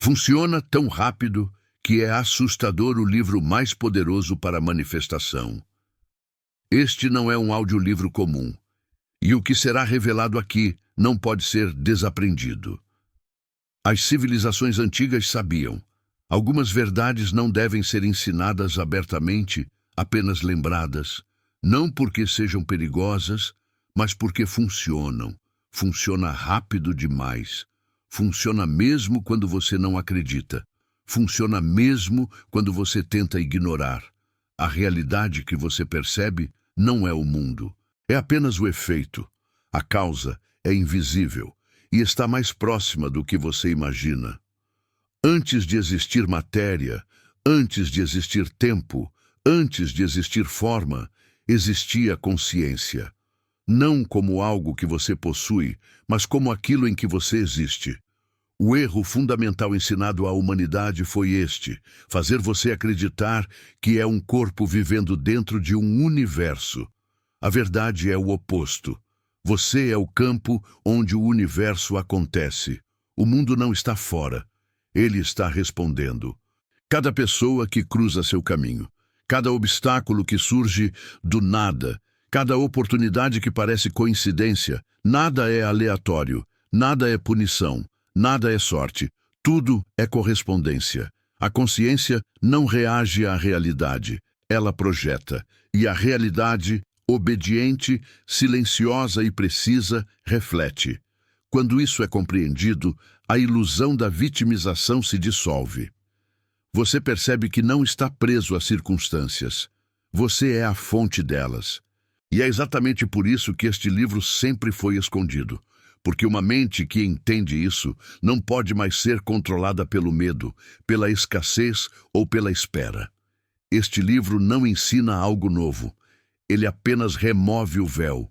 Funciona tão rápido que é assustador o livro mais poderoso para a manifestação. Este não é um audiolivro comum, e o que será revelado aqui não pode ser desaprendido. As civilizações antigas sabiam. Algumas verdades não devem ser ensinadas abertamente, apenas lembradas, não porque sejam perigosas, mas porque funcionam. Funciona rápido demais. Funciona mesmo quando você não acredita. Funciona mesmo quando você tenta ignorar. A realidade que você percebe não é o mundo. É apenas o efeito. A causa é invisível e está mais próxima do que você imagina. Antes de existir matéria, antes de existir tempo, antes de existir forma, existia consciência. Não como algo que você possui, mas como aquilo em que você existe. O erro fundamental ensinado à humanidade foi este: fazer você acreditar que é um corpo vivendo dentro de um universo. A verdade é o oposto. Você é o campo onde o universo acontece. O mundo não está fora. Ele está respondendo. Cada pessoa que cruza seu caminho, cada obstáculo que surge do nada, cada oportunidade que parece coincidência, nada é aleatório, nada é punição, nada é sorte, tudo é correspondência. A consciência não reage à realidade, ela projeta, e a realidade, obediente, silenciosa e precisa, reflete. Quando isso é compreendido, a ilusão da vitimização se dissolve. Você percebe que não está preso às circunstâncias. Você é a fonte delas. E é exatamente por isso que este livro sempre foi escondido. Porque uma mente que entende isso não pode mais ser controlada pelo medo, pela escassez ou pela espera. Este livro não ensina algo novo. Ele apenas remove o véu.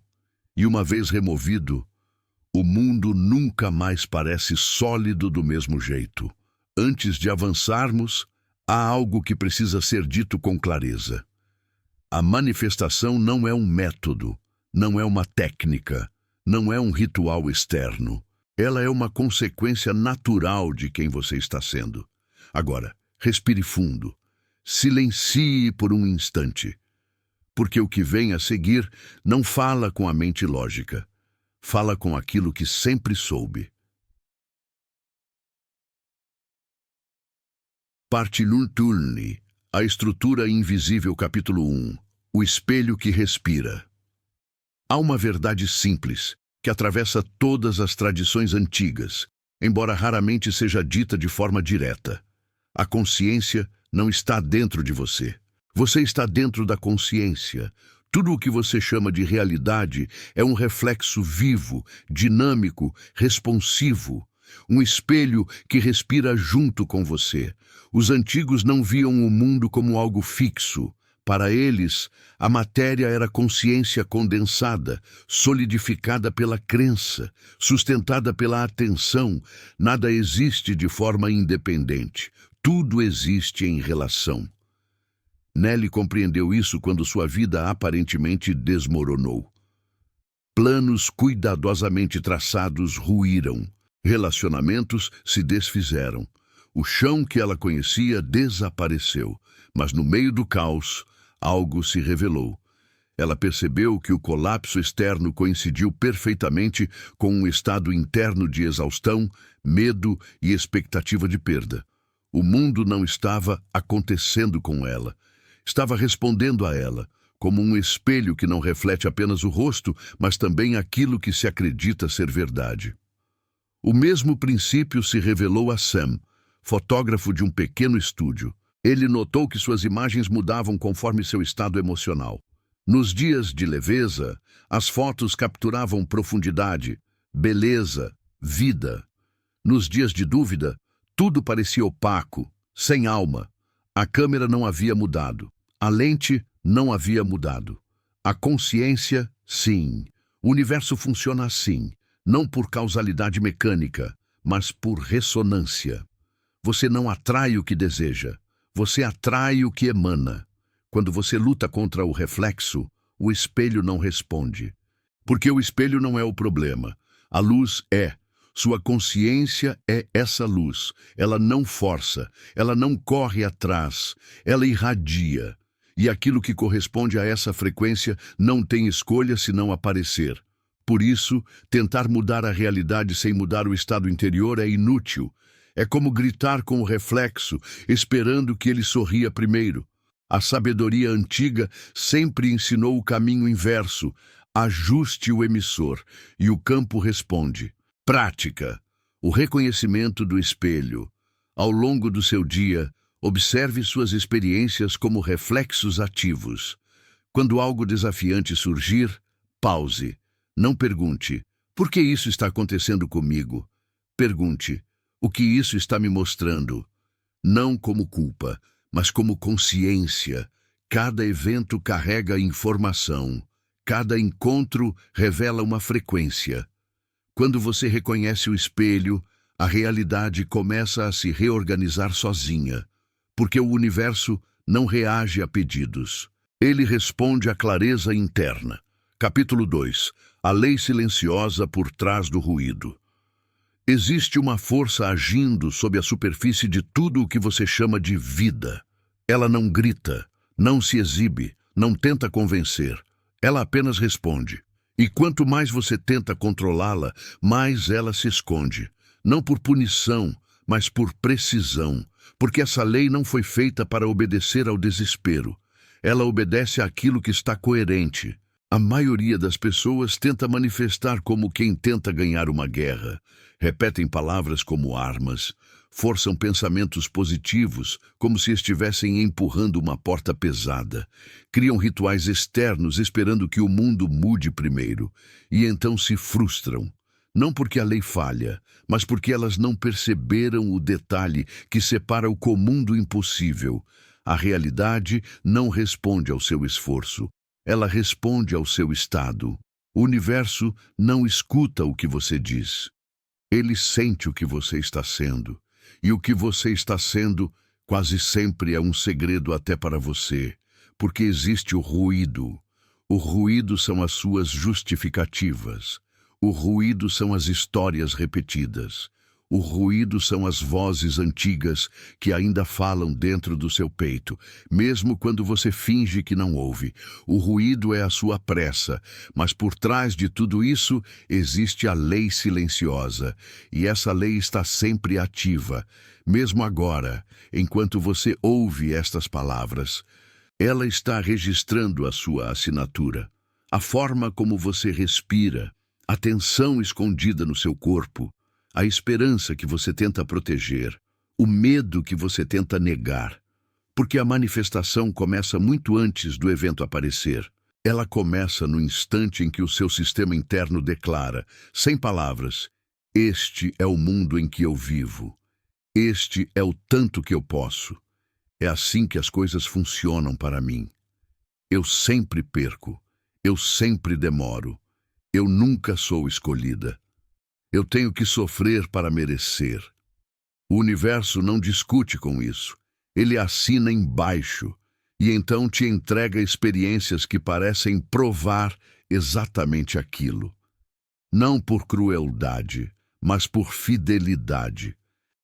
E uma vez removido, o mundo nunca mais parece sólido do mesmo jeito. Antes de avançarmos, há algo que precisa ser dito com clareza. A manifestação não é um método, não é uma técnica, não é um ritual externo. Ela é uma consequência natural de quem você está sendo. Agora, respire fundo. Silencie por um instante. Porque o que vem a seguir não fala com a mente lógica. Fala com aquilo que sempre soube. Parte Nocturne, a estrutura invisível, capítulo 1. O espelho que respira. Há uma verdade simples, que atravessa todas as tradições antigas, embora raramente seja dita de forma direta. A consciência não está dentro de você. Você está dentro da consciência. Tudo o que você chama de realidade é um reflexo vivo, dinâmico, responsivo. Um espelho que respira junto com você. Os antigos não viam o mundo como algo fixo. Para eles, a matéria era consciência condensada, solidificada pela crença, sustentada pela atenção. Nada existe de forma independente. Tudo existe em relação. Nelly compreendeu isso quando sua vida aparentemente desmoronou. Planos cuidadosamente traçados ruíram. Relacionamentos se desfizeram. O chão que ela conhecia desapareceu. Mas no meio do caos, algo se revelou. Ela percebeu que o colapso externo coincidiu perfeitamente com um estado interno de exaustão, medo e expectativa de perda. O mundo não estava acontecendo com ela. Estava respondendo a ela, como um espelho que não reflete apenas o rosto, mas também aquilo que se acredita ser verdade. O mesmo princípio se revelou a Sam, fotógrafo de um pequeno estúdio. Ele notou que suas imagens mudavam conforme seu estado emocional. Nos dias de leveza, as fotos capturavam profundidade, beleza, vida. Nos dias de dúvida, tudo parecia opaco, sem alma. A câmera não havia mudado. A lente não havia mudado. A consciência, sim. O universo funciona assim, não por causalidade mecânica, mas por ressonância. Você não atrai o que deseja. Você atrai o que emana. Quando você luta contra o reflexo, o espelho não responde. Porque o espelho não é o problema. A luz é. Sua consciência é essa luz. Ela não força, ela não corre atrás, ela irradia. E aquilo que corresponde a essa frequência não tem escolha senão aparecer. Por isso, tentar mudar a realidade sem mudar o estado interior é inútil. É como gritar com o reflexo, esperando que ele sorria primeiro. A sabedoria antiga sempre ensinou o caminho inverso. Ajuste o emissor, e o campo responde. Prática. O reconhecimento do espelho. Ao longo do seu dia, observe suas experiências como reflexos ativos. Quando algo desafiante surgir, pause. Não pergunte, por que isso está acontecendo comigo? Pergunte, o que isso está me mostrando? Não como culpa, mas como consciência. Cada evento carrega informação. Cada encontro revela uma frequência. Quando você reconhece o espelho, a realidade começa a se reorganizar sozinha, porque o universo não reage a pedidos. Ele responde à clareza interna. Capítulo 2. A lei silenciosa por trás do ruído. Existe uma força agindo sob a superfície de tudo o que você chama de vida. Ela não grita, não se exibe, não tenta convencer. Ela apenas responde. E quanto mais você tenta controlá-la, mais ela se esconde. Não por punição, mas por precisão. Porque essa lei não foi feita para obedecer ao desespero. Ela obedece àquilo que está coerente. A maioria das pessoas tenta manifestar como quem tenta ganhar uma guerra. Repetem palavras como armas, forçam pensamentos positivos como se estivessem empurrando uma porta pesada. Criam rituais externos esperando que o mundo mude primeiro. E então se frustram. Não porque a lei falha, mas porque elas não perceberam o detalhe que separa o comum do impossível. A realidade não responde ao seu esforço. Ela responde ao seu estado. O universo não escuta o que você diz. Ele sente o que você está sendo. E o que você está sendo quase sempre é um segredo até para você, porque existe o ruído. O ruído são as suas justificativas. O ruído são as histórias repetidas. O ruído são as vozes antigas que ainda falam dentro do seu peito, mesmo quando você finge que não ouve. O ruído é a sua pressa, mas por trás de tudo isso existe a lei silenciosa, e essa lei está sempre ativa. Mesmo agora, enquanto você ouve estas palavras, ela está registrando a sua assinatura. A forma como você respira, a tensão escondida no seu corpo, a esperança que você tenta proteger, o medo que você tenta negar. Porque a manifestação começa muito antes do evento aparecer. Ela começa no instante em que o seu sistema interno declara, sem palavras, este é o mundo em que eu vivo. Este é o tanto que eu posso. É assim que as coisas funcionam para mim. Eu sempre perco. Eu sempre demoro. Eu nunca sou escolhida. Eu tenho que sofrer para merecer. O universo não discute com isso. Ele assina embaixo e então te entrega experiências que parecem provar exatamente aquilo. Não por crueldade, mas por fidelidade.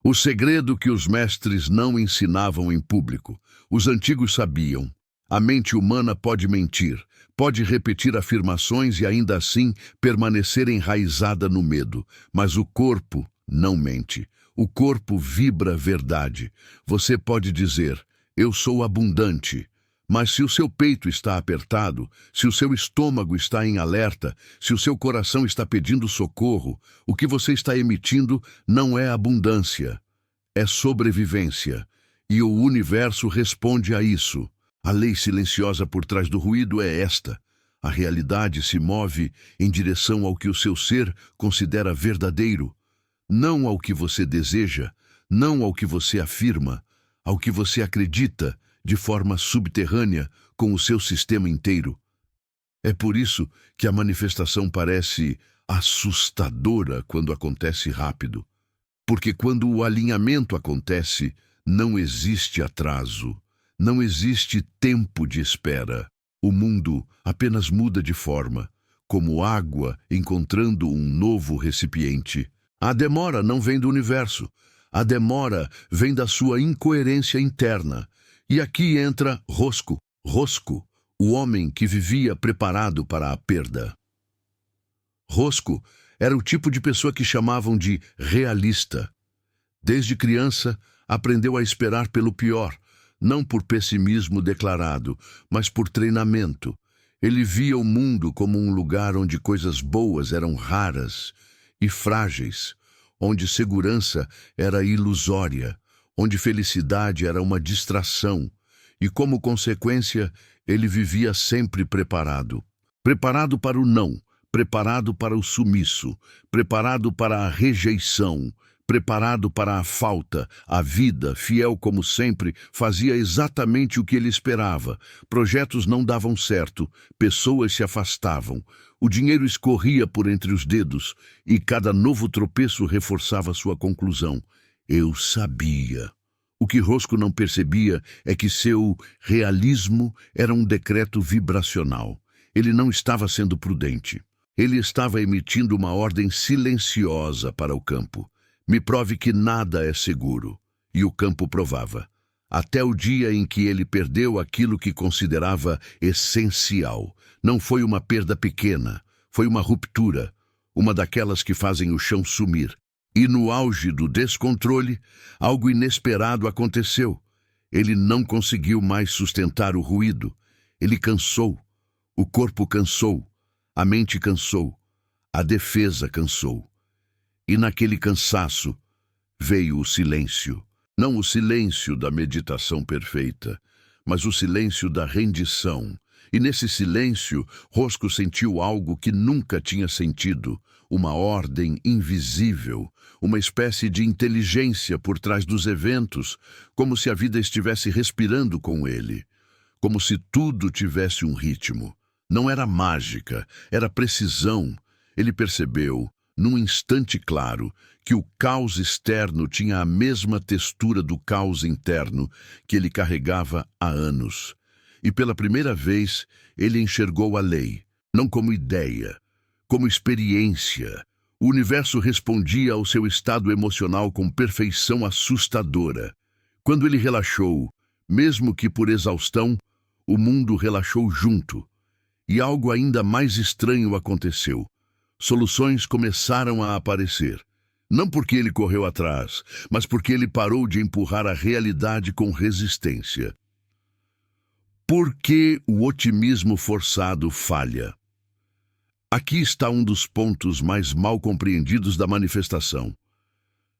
O segredo que os mestres não ensinavam em público. Os antigos sabiam. A mente humana pode mentir, pode repetir afirmações e ainda assim permanecer enraizada no medo. Mas o corpo não mente. O corpo vibra verdade. Você pode dizer, eu sou abundante. Mas se o seu peito está apertado, se o seu estômago está em alerta, se o seu coração está pedindo socorro, o que você está emitindo não é abundância, é sobrevivência. E o universo responde a isso. A lei silenciosa por trás do ruído é esta. A realidade se move em direção ao que o seu ser considera verdadeiro, não ao que você deseja, não ao que você afirma, ao que você acredita de forma subterrânea com o seu sistema inteiro. É por isso que a manifestação parece assustadora quando acontece rápido. Porque quando o alinhamento acontece, não existe atraso. Não existe tempo de espera. O mundo apenas muda de forma, como água encontrando um novo recipiente. A demora não vem do universo. A demora vem da sua incoerência interna. E aqui entra Roscoe. Roscoe, o homem que vivia preparado para a perda. Roscoe era o tipo de pessoa que chamavam de realista. Desde criança, aprendeu a esperar pelo pior, não por pessimismo declarado, mas por treinamento. Ele via o mundo como um lugar onde coisas boas eram raras e frágeis, onde segurança era ilusória, onde felicidade era uma distração, e como consequência, ele vivia sempre preparado. Preparado para o não, preparado para o sumiço, preparado para a rejeição, preparado para a falta. A vida, fiel como sempre, fazia exatamente o que ele esperava. Projetos não davam certo, pessoas se afastavam, o dinheiro escorria por entre os dedos e cada novo tropeço reforçava sua conclusão. Eu sabia. O que Roscoe não percebia é que seu realismo era um decreto vibracional. Ele não estava sendo prudente. Ele estava emitindo uma ordem silenciosa para o campo. Me prove que nada é seguro. E o campo provava. Até o dia em que ele perdeu aquilo que considerava essencial. Não foi uma perda pequena, foi uma ruptura, uma daquelas que fazem o chão sumir. E no auge do descontrole, algo inesperado aconteceu. Ele não conseguiu mais sustentar o ruído. Ele cansou. O corpo cansou. A mente cansou. A defesa cansou. E naquele cansaço veio o silêncio. Não o silêncio da meditação perfeita, mas o silêncio da rendição. E nesse silêncio, Roscoe sentiu algo que nunca tinha sentido, uma ordem invisível, uma espécie de inteligência por trás dos eventos, como se a vida estivesse respirando com ele, como se tudo tivesse um ritmo. Não era mágica, era precisão. Ele percebeu, num instante claro, que o caos externo tinha a mesma textura do caos interno que ele carregava há anos. E pela primeira vez, ele enxergou a lei, não como ideia, como experiência. O universo respondia ao seu estado emocional com perfeição assustadora. Quando ele relaxou, mesmo que por exaustão, o mundo relaxou junto. E algo ainda mais estranho aconteceu. Soluções começaram a aparecer. Não porque ele correu atrás, mas porque ele parou de empurrar a realidade com resistência. Por que o otimismo forçado falha? Aqui está um dos pontos mais mal compreendidos da manifestação.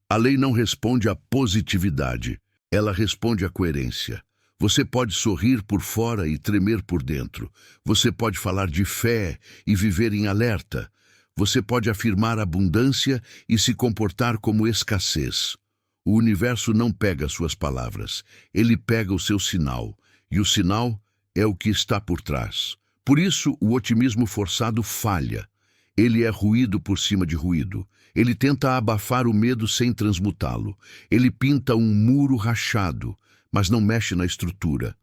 A lei não responde à positividade, ela responde à coerência. Você pode sorrir por fora e tremer por dentro. Você pode falar de fé e viver em alerta. Você pode afirmar abundância e se comportar como escassez. O universo não pega suas palavras, ele pega o seu sinal. E o sinal é o que está por trás. Por isso, o otimismo forçado falha. Ele é ruído por cima de ruído. Ele tenta abafar o medo sem transmutá-lo. Ele pinta um muro rachado, mas não mexe na estrutura.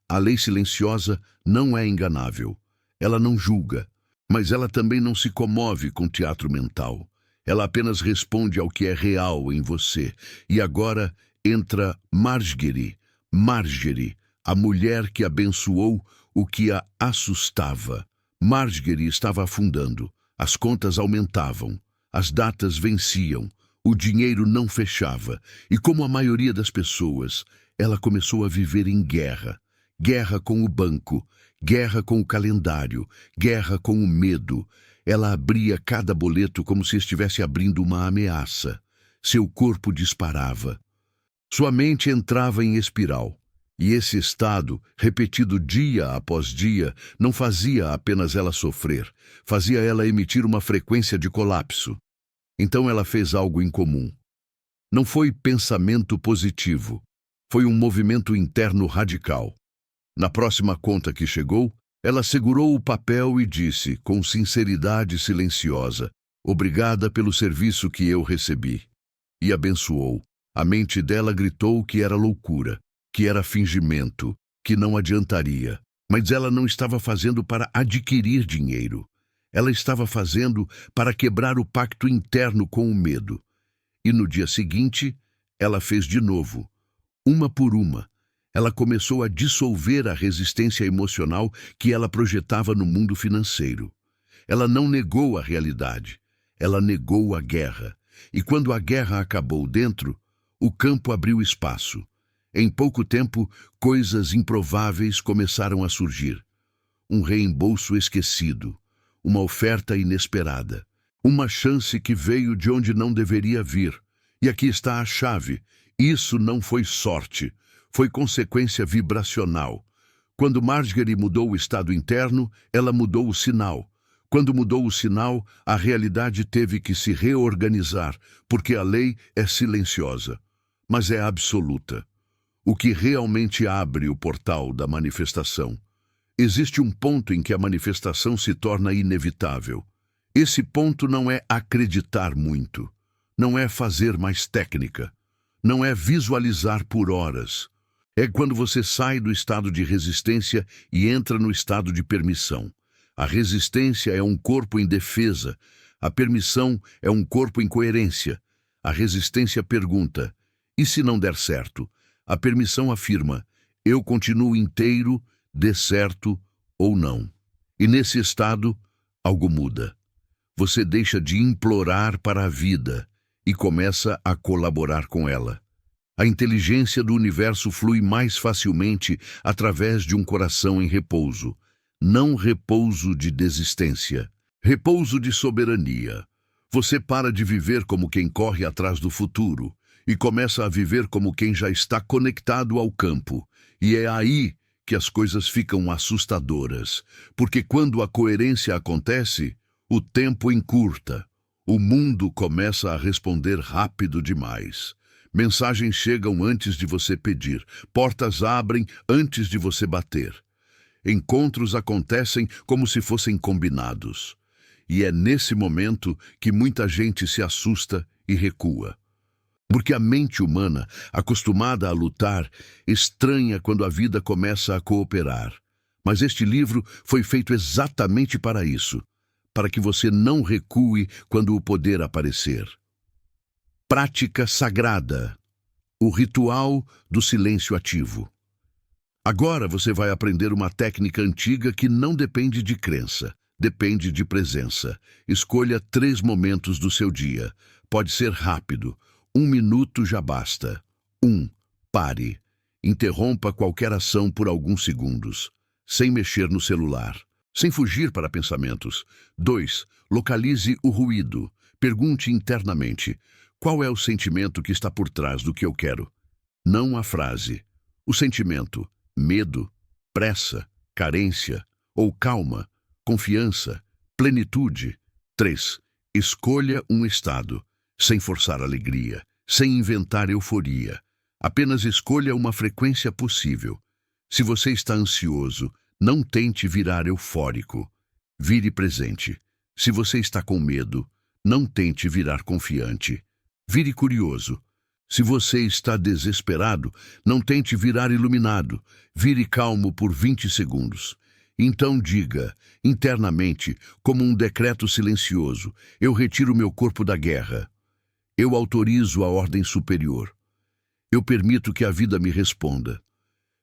A lei silenciosa não é enganável. Ela não julga, mas ela também não se comove com teatro mental. Ela apenas responde ao que é real em você. E agora entra Marjorie. Marjorie, a mulher que abençoou o que a assustava. Marjorie estava afundando. As contas aumentavam. As datas venciam. O dinheiro não fechava. E como a maioria das pessoas, ela começou a viver em guerra. Guerra com o banco, guerra com o calendário, guerra com o medo. Ela abria cada boleto como se estivesse abrindo uma ameaça. Seu corpo disparava. Sua mente entrava em espiral. E esse estado, repetido dia após dia, não fazia apenas ela sofrer, fazia ela emitir uma frequência de colapso. Então ela fez algo incomum. Não foi pensamento positivo, foi um movimento interno radical. Na próxima conta que chegou, ela segurou o papel e disse, com sinceridade silenciosa, "Obrigada pelo serviço que eu recebi." E abençoou. A mente dela gritou que era loucura, que era fingimento, que não adiantaria. Mas ela não estava fazendo para adquirir dinheiro. Ela estava fazendo para quebrar o pacto interno com o medo. E no dia seguinte, ela fez de novo, uma por uma. Ela começou a dissolver a resistência emocional que ela projetava no mundo financeiro. Ela não negou a realidade, ela negou a guerra. E quando a guerra acabou dentro, o campo abriu espaço. Em pouco tempo, coisas improváveis começaram a surgir. Um reembolso esquecido, uma oferta inesperada, uma chance que veio de onde não deveria vir. E aqui está a chave. Isso não foi sorte, foi consequência vibracional. Quando Marjorie mudou o estado interno, ela mudou o sinal. Quando mudou o sinal, a realidade teve que se reorganizar, porque a lei é silenciosa, mas é absoluta. O que realmente abre o portal da manifestação. Existe um ponto em que a manifestação se torna inevitável. Esse ponto não é acreditar muito, não é fazer mais técnica, não é visualizar por horas. É quando você sai do estado de resistência e entra no estado de permissão. A resistência é um corpo em defesa, a permissão é um corpo em coerência. A resistência pergunta, e se não der certo? A permissão afirma, eu continuo inteiro, dê certo ou não. E nesse estado, algo muda. Você deixa de implorar para a vida e começa a colaborar com ela. A inteligência do universo flui mais facilmente através de um coração em repouso. Não repouso de desistência, repouso de soberania. Você para de viver como quem corre atrás do futuro e começa a viver como quem já está conectado ao campo. E é aí que as coisas ficam assustadoras, porque quando a coerência acontece, o tempo encurta. O mundo começa a responder rápido demais. Mensagens chegam antes de você pedir, portas abrem antes de você bater. Encontros acontecem como se fossem combinados. E é nesse momento que muita gente se assusta e recua. Porque a mente humana, acostumada a lutar, estranha quando a vida começa a cooperar. Mas este livro foi feito exatamente para isso, para que você não recue quando o poder aparecer. Prática sagrada. O ritual do silêncio ativo. Agora você vai aprender uma técnica antiga que não depende de crença, depende de presença. Escolha 3 momentos do seu dia. Pode ser rápido. 1 minuto já basta. 1. Pare. Interrompa qualquer ação por alguns segundos, sem mexer no celular, sem fugir para pensamentos. 2. Localize o ruído. Pergunte internamente, qual é o sentimento que está por trás do que eu quero? Não a frase. O sentimento. Medo, pressa, carência ou calma, confiança, plenitude. 3. Escolha um estado, sem forçar alegria, sem inventar euforia. Apenas escolha uma frequência possível. Se você está ansioso, não tente virar eufórico. Vire presente. Se você está com medo, não tente virar confiante. Vire curioso. Se você está desesperado, não tente virar iluminado. Vire calmo por 20 segundos. Então diga, internamente, como um decreto silencioso, eu retiro meu corpo da guerra. Eu autorizo a ordem superior. Eu permito que a vida me responda.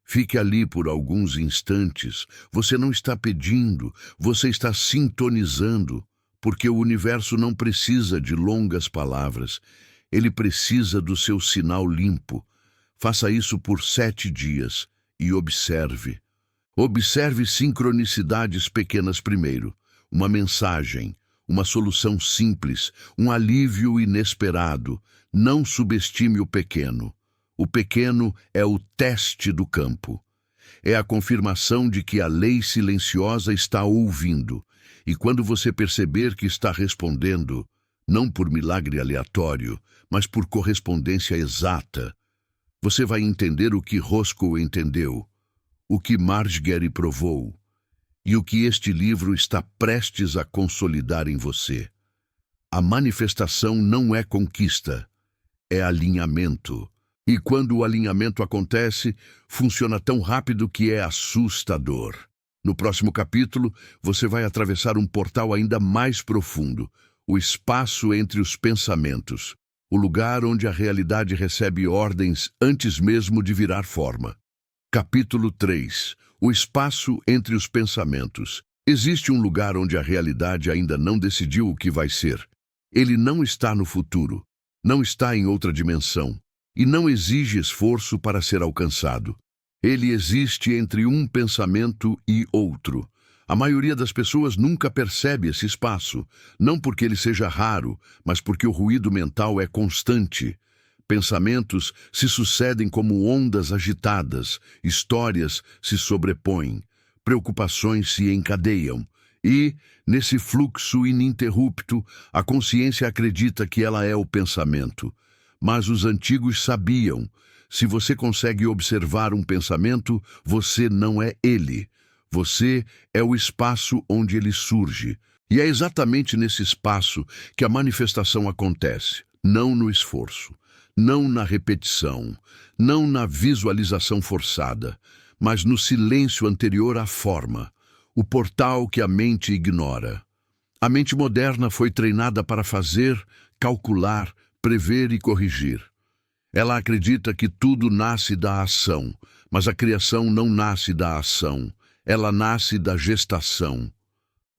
Fique ali por alguns instantes. Você não está pedindo, você está sintonizando, porque o universo não precisa de longas palavras. Ele precisa do seu sinal limpo. Faça isso por 7 dias e observe. Observe sincronicidades pequenas primeiro. Uma mensagem, uma solução simples, um alívio inesperado. Não subestime o pequeno. O pequeno é o teste do campo. É a confirmação de que a lei silenciosa está ouvindo. E quando você perceber que está respondendo, não por milagre aleatório, mas por correspondência exata, você vai entender o que Roscoe entendeu, o que Marjorie provou, e o que este livro está prestes a consolidar em você. A manifestação não é conquista, é alinhamento. E quando o alinhamento acontece, funciona tão rápido que é assustador. No próximo capítulo, você vai atravessar um portal ainda mais profundo, o espaço entre os pensamentos. o lugar onde a realidade recebe ordens antes mesmo de virar forma. Capítulo 3. O espaço entre os pensamentos. Existe um lugar onde a realidade ainda não decidiu o que vai ser. Ele não está no futuro, não está em outra dimensão, e não exige esforço para ser alcançado. Ele existe entre um pensamento e outro. A maioria das pessoas nunca percebe esse espaço, não porque ele seja raro, mas porque o ruído mental é constante. Pensamentos se sucedem como ondas agitadas, histórias se sobrepõem, preocupações se encadeiam. E, nesse fluxo ininterrupto, a consciência acredita que ela é o pensamento. Mas os antigos sabiam: se você consegue observar um pensamento, você não é ele. Você é o espaço onde ele surge. E é exatamente nesse espaço que a manifestação acontece, não no esforço, não na repetição, não na visualização forçada, mas no silêncio anterior à forma, o portal que a mente ignora. A mente moderna foi treinada para fazer, calcular, prever e corrigir. Ela acredita que tudo nasce da ação, mas a criação não nasce da ação. Ela nasce da gestação.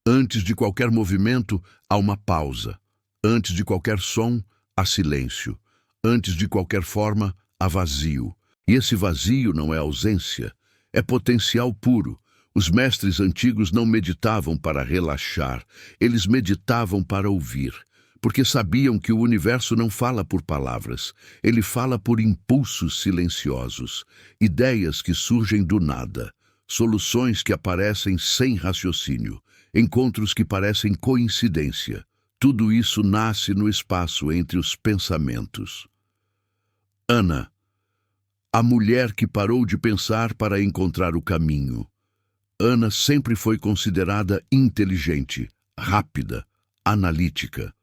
Antes de qualquer movimento, há uma pausa. Antes de qualquer som, há silêncio. Antes de qualquer forma, há vazio. E esse vazio não é ausência, é potencial puro. Os mestres antigos não meditavam para relaxar, eles meditavam para ouvir, porque sabiam que o universo não fala por palavras, ele fala por impulsos silenciosos, ideias que surgem do nada. Soluções que aparecem sem raciocínio, encontros que parecem coincidência. Tudo isso nasce no espaço entre os pensamentos. Ana, a mulher que parou de pensar para encontrar o caminho. Ana sempre foi considerada inteligente, rápida, analítica,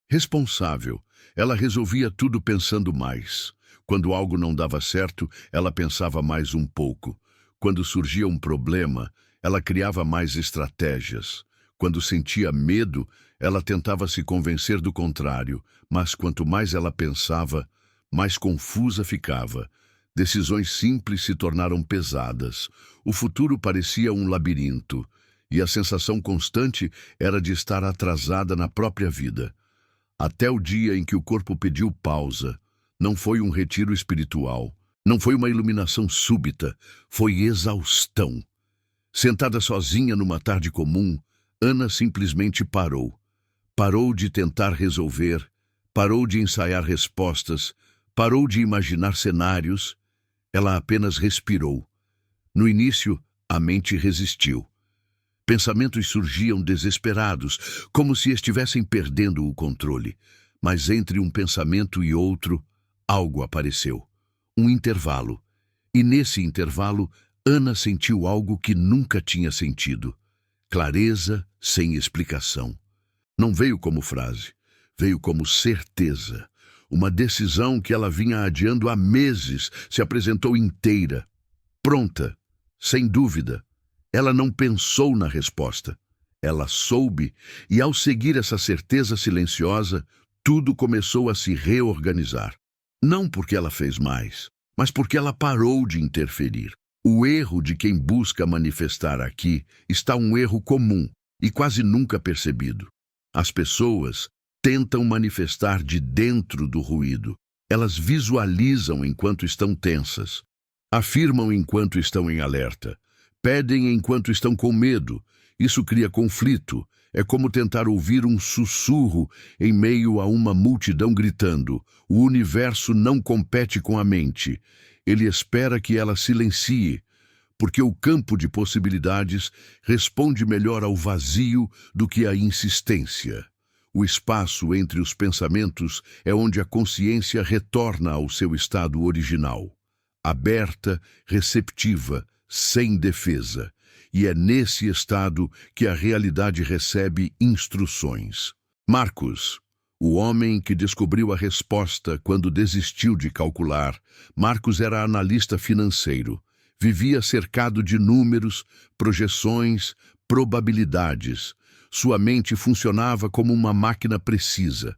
responsável. Ela resolvia tudo pensando mais. Quando algo não dava certo, ela pensava mais um pouco. Quando surgia um problema, ela criava mais estratégias. Quando sentia medo, ela tentava se convencer do contrário, mas quanto mais ela pensava, mais confusa ficava. Decisões simples se tornaram pesadas. O futuro parecia um labirinto, e a sensação constante era de estar atrasada na própria vida. Até o dia em que o corpo pediu pausa. Não foi um retiro espiritual. Não foi uma iluminação súbita, foi exaustão. Sentada sozinha numa tarde comum, Ana simplesmente parou. Parou de tentar resolver, parou de ensaiar respostas, parou de imaginar cenários. Ela apenas respirou. No início, a mente resistiu. Pensamentos surgiam desesperados, como se estivessem perdendo o controle. Mas entre um pensamento e outro, algo apareceu. Um intervalo. E nesse intervalo, Ana sentiu algo que nunca tinha sentido. Clareza sem explicação. Não veio como frase, veio como certeza. Uma decisão que ela vinha adiando há meses se apresentou inteira, pronta, sem dúvida. Ela não pensou na resposta. Ela soube, e ao seguir essa certeza silenciosa, tudo começou a se reorganizar. Não porque ela fez mais, mas porque ela parou de interferir. O erro de quem busca manifestar aqui está um erro comum e quase nunca percebido. As pessoas tentam manifestar de dentro do ruído. Elas visualizam enquanto estão tensas, afirmam enquanto estão em alerta, pedem enquanto estão com medo. Isso cria conflito. É como tentar ouvir um sussurro em meio a uma multidão gritando. O universo não compete com a mente. Ele espera que ela silencie, porque o campo de possibilidades responde melhor ao vazio do que à insistência. O espaço entre os pensamentos é onde a consciência retorna ao seu estado original, aberta, receptiva, sem defesa. E é nesse estado que a realidade recebe instruções. Marcos, o homem que descobriu a resposta quando desistiu de calcular. Marcos era analista financeiro. Vivia cercado de números, projeções, probabilidades. Sua mente funcionava como uma máquina precisa.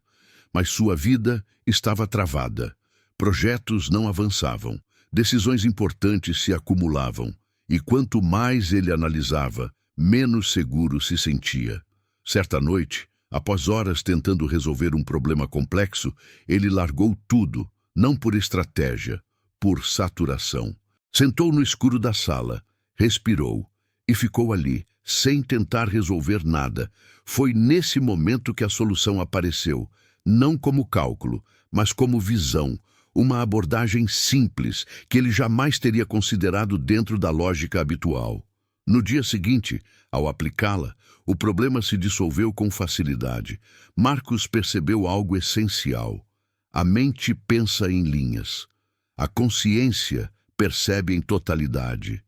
mas sua vida estava travada. Projetos não avançavam, decisões importantes se acumulavam, e quanto mais ele analisava, menos seguro se sentia. Certa noite, após horas tentando resolver um problema complexo, ele largou tudo, não por estratégia, por saturação. Sentou no escuro da sala, respirou e ficou ali, sem tentar resolver nada. Foi nesse momento que a solução apareceu, não como cálculo, mas como visão, uma abordagem simples que ele jamais teria considerado dentro da lógica habitual. No dia seguinte, ao aplicá-la, o problema se dissolveu com facilidade. Marcos percebeu algo essencial. A mente pensa em linhas. A consciência percebe em totalidade.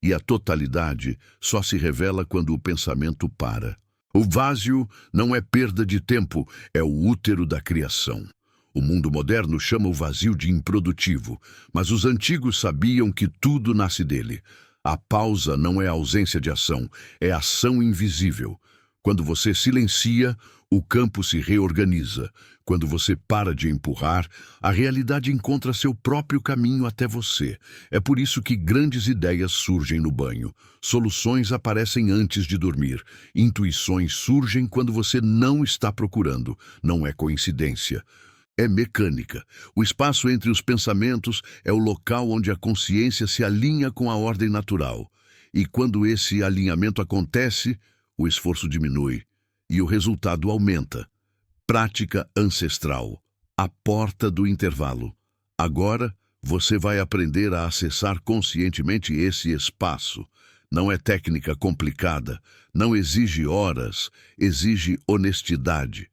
E a totalidade só se revela quando o pensamento para. O vazio não é perda de tempo, é o útero da criação. O mundo moderno chama o vazio de improdutivo, mas os antigos sabiam que tudo nasce dele. A pausa não é ausência de ação, é ação invisível. Quando você silencia, o campo se reorganiza. Quando você para de empurrar, a realidade encontra seu próprio caminho até você. É por isso que grandes ideias surgem no banho. Soluções aparecem antes de dormir. Intuições surgem quando você não está procurando. Não é coincidência. É mecânica. O espaço entre os pensamentos é o local onde a consciência se alinha com a ordem natural. E quando esse alinhamento acontece, o esforço diminui e o resultado aumenta. Prática ancestral. A porta do intervalo. Agora, você vai aprender a acessar conscientemente esse espaço. Não é técnica complicada, não exige horas, exige honestidade.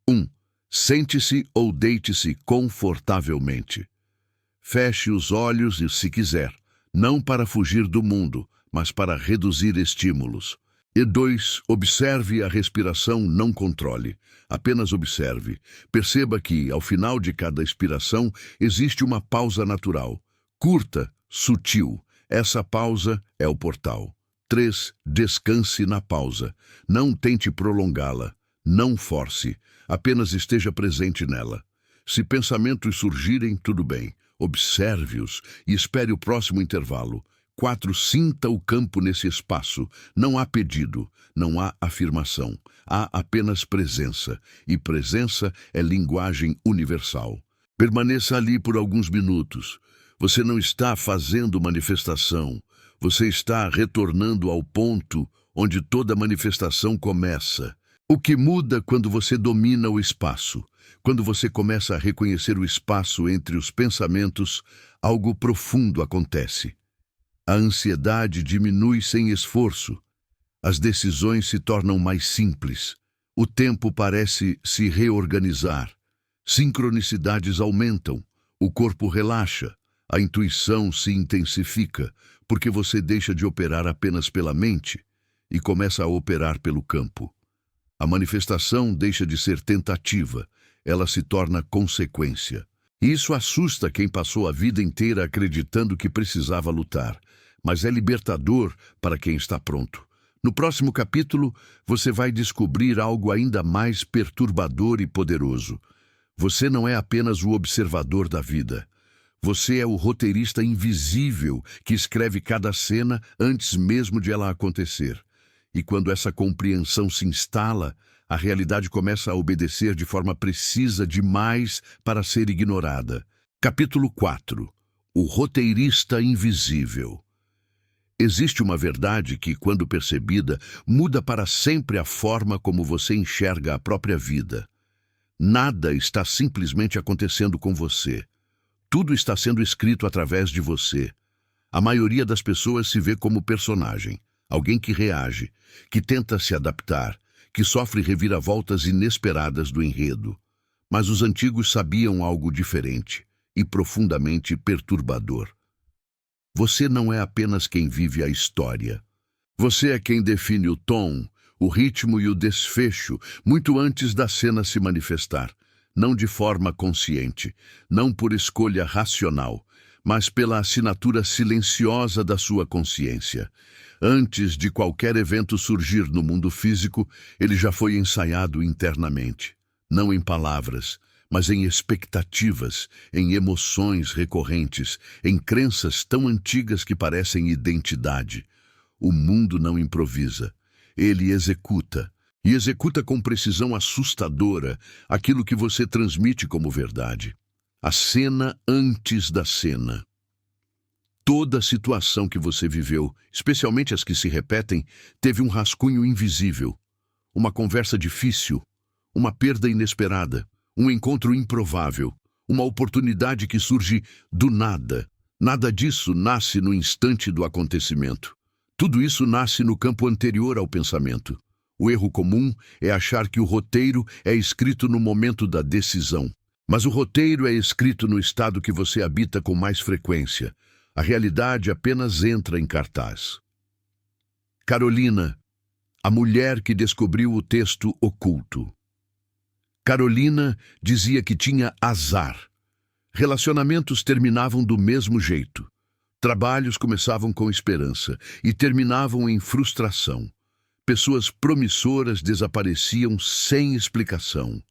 1. Sente-se ou deite-se confortavelmente. Feche os olhos se quiser, não para fugir do mundo, mas para reduzir estímulos. E 2. Observe a respiração, não controle. Apenas observe. Perceba que, ao final de cada expiração, existe uma pausa natural. Curta, sutil. Essa pausa é o portal. 3. Descanse na pausa. Não tente prolongá-la. Não force. Apenas esteja presente nela. Se pensamentos surgirem, tudo bem. Observe-os e espere o próximo intervalo. 4. Sinta o campo nesse espaço. Não há pedido, não há afirmação. Há apenas presença. E presença é linguagem universal. Permaneça ali por alguns minutos. Você não está fazendo manifestação. Você está retornando ao ponto onde toda manifestação começa. O que muda quando você domina o espaço? Quando você começa a reconhecer o espaço entre os pensamentos, algo profundo acontece. A ansiedade diminui sem esforço. As decisões se tornam mais simples. O tempo parece se reorganizar. Sincronicidades aumentam. O corpo relaxa. A intuição se intensifica, porque você deixa de operar apenas pela mente e começa a operar pelo campo. A manifestação deixa de ser tentativa, ela se torna consequência. E isso assusta quem passou a vida inteira acreditando que precisava lutar, mas é libertador para quem está pronto. No próximo capítulo, você vai descobrir algo ainda mais perturbador e poderoso. Você não é apenas o observador da vida. Você é o roteirista invisível que escreve cada cena antes mesmo de ela acontecer. E quando essa compreensão se instala, a realidade começa a obedecer de forma precisa demais para ser ignorada. Capítulo 4. O roteirista invisível. Existe uma verdade que, quando percebida, muda para sempre a forma como você enxerga a própria vida. Nada está simplesmente acontecendo com você. Tudo está sendo escrito através de você. A maioria das pessoas se vê como personagem, alguém que reage, que tenta se adaptar, que sofre reviravoltas inesperadas do enredo. Mas os antigos sabiam algo diferente e profundamente perturbador. Você não é apenas quem vive a história. Você é quem define o tom, o ritmo e o desfecho muito antes da cena se manifestar. Não de forma consciente, não por escolha racional, mas pela assinatura silenciosa da sua consciência. Antes de qualquer evento surgir no mundo físico, ele já foi ensaiado internamente. não em palavras, mas em expectativas, em emoções recorrentes, em crenças tão antigas que parecem identidade. O mundo não improvisa, ele executa, e executa com precisão assustadora aquilo que você transmite como verdade. A cena antes da cena. Toda situação que você viveu, especialmente as que se repetem, teve um rascunho invisível. Uma conversa difícil, uma perda inesperada, um encontro improvável, uma oportunidade que surge do nada. Nada disso nasce no instante do acontecimento. Tudo isso nasce no campo anterior ao pensamento. O erro comum é achar que o roteiro é escrito no momento da decisão. Mas o roteiro é escrito no estado que você habita com mais frequência. A realidade apenas entra em cartaz. Carolina, a mulher que descobriu o texto oculto. Carolina dizia que tinha azar. Relacionamentos terminavam do mesmo jeito. Trabalhos começavam com esperança e terminavam em frustração. Pessoas promissoras desapareciam sem explicação.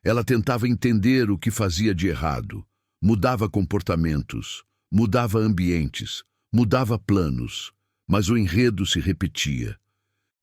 Ela tentava entender o que fazia de errado, mudava comportamentos, mudava ambientes, mudava planos, mas o enredo se repetia.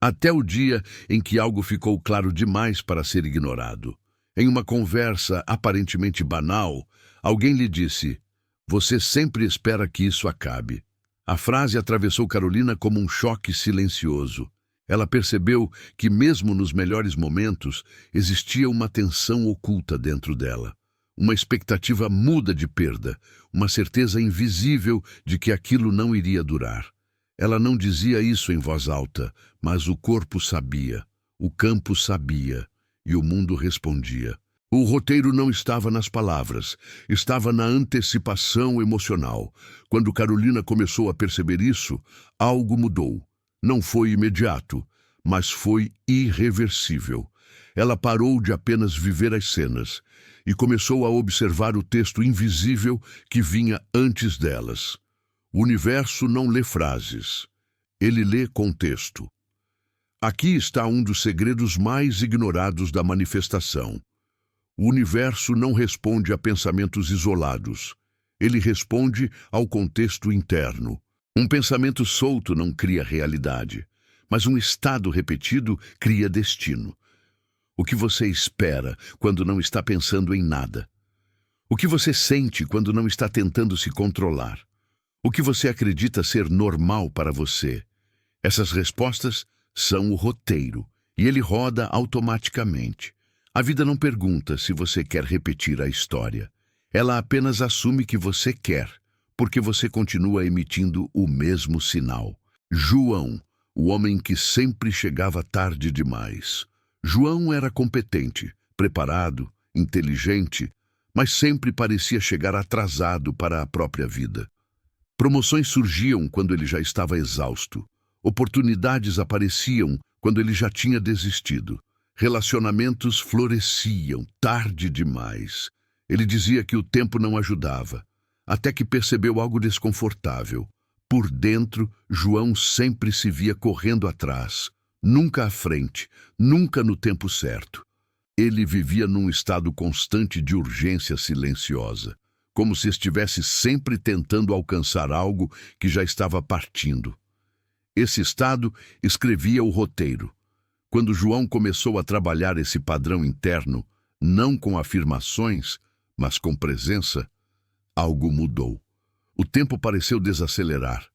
Até o dia em que algo ficou claro demais para ser ignorado. Em uma conversa aparentemente banal, alguém lhe disse: "Você sempre espera que isso acabe." A frase atravessou Carolina como um choque silencioso. Ela percebeu que, mesmo nos melhores momentos, existia uma tensão oculta dentro dela. Uma expectativa muda de perda, uma certeza invisível de que aquilo não iria durar. Ela não dizia isso em voz alta, mas o corpo sabia, o campo sabia, e o mundo respondia. O roteiro não estava nas palavras, estava na antecipação emocional. Quando Carolina começou a perceber isso, algo mudou. Não foi imediato, mas foi irreversível. Ela parou de apenas viver as cenas e começou a observar o texto invisível que vinha antes delas. O universo não lê frases, ele lê contexto. Aqui está um dos segredos mais ignorados da manifestação. O universo não responde a pensamentos isolados, ele responde ao contexto interno. Um pensamento solto não cria realidade, mas um estado repetido cria destino. O que você espera quando não está pensando em nada? O que você sente quando não está tentando se controlar? O que você acredita ser normal para você? Essas respostas são o roteiro, e ele roda automaticamente. A vida não pergunta se você quer repetir a história. Ela apenas assume que você quer, porque você continua emitindo o mesmo sinal. João, o homem que sempre chegava tarde demais. João era competente, preparado, inteligente, mas sempre parecia chegar atrasado para a própria vida. Promoções surgiam quando ele já estava exausto. Oportunidades apareciam quando ele já tinha desistido. Relacionamentos floresciam tarde demais. Ele dizia que o tempo não ajudava, até que percebeu algo desconfortável. Por dentro, João sempre se via correndo atrás, nunca à frente, nunca no tempo certo. Ele vivia num estado constante de urgência silenciosa, como se estivesse sempre tentando alcançar algo que já estava partindo. Esse estado escrevia o roteiro. Quando João começou a trabalhar esse padrão interno, não com afirmações, mas com presença, algo mudou. O tempo pareceu desacelerar.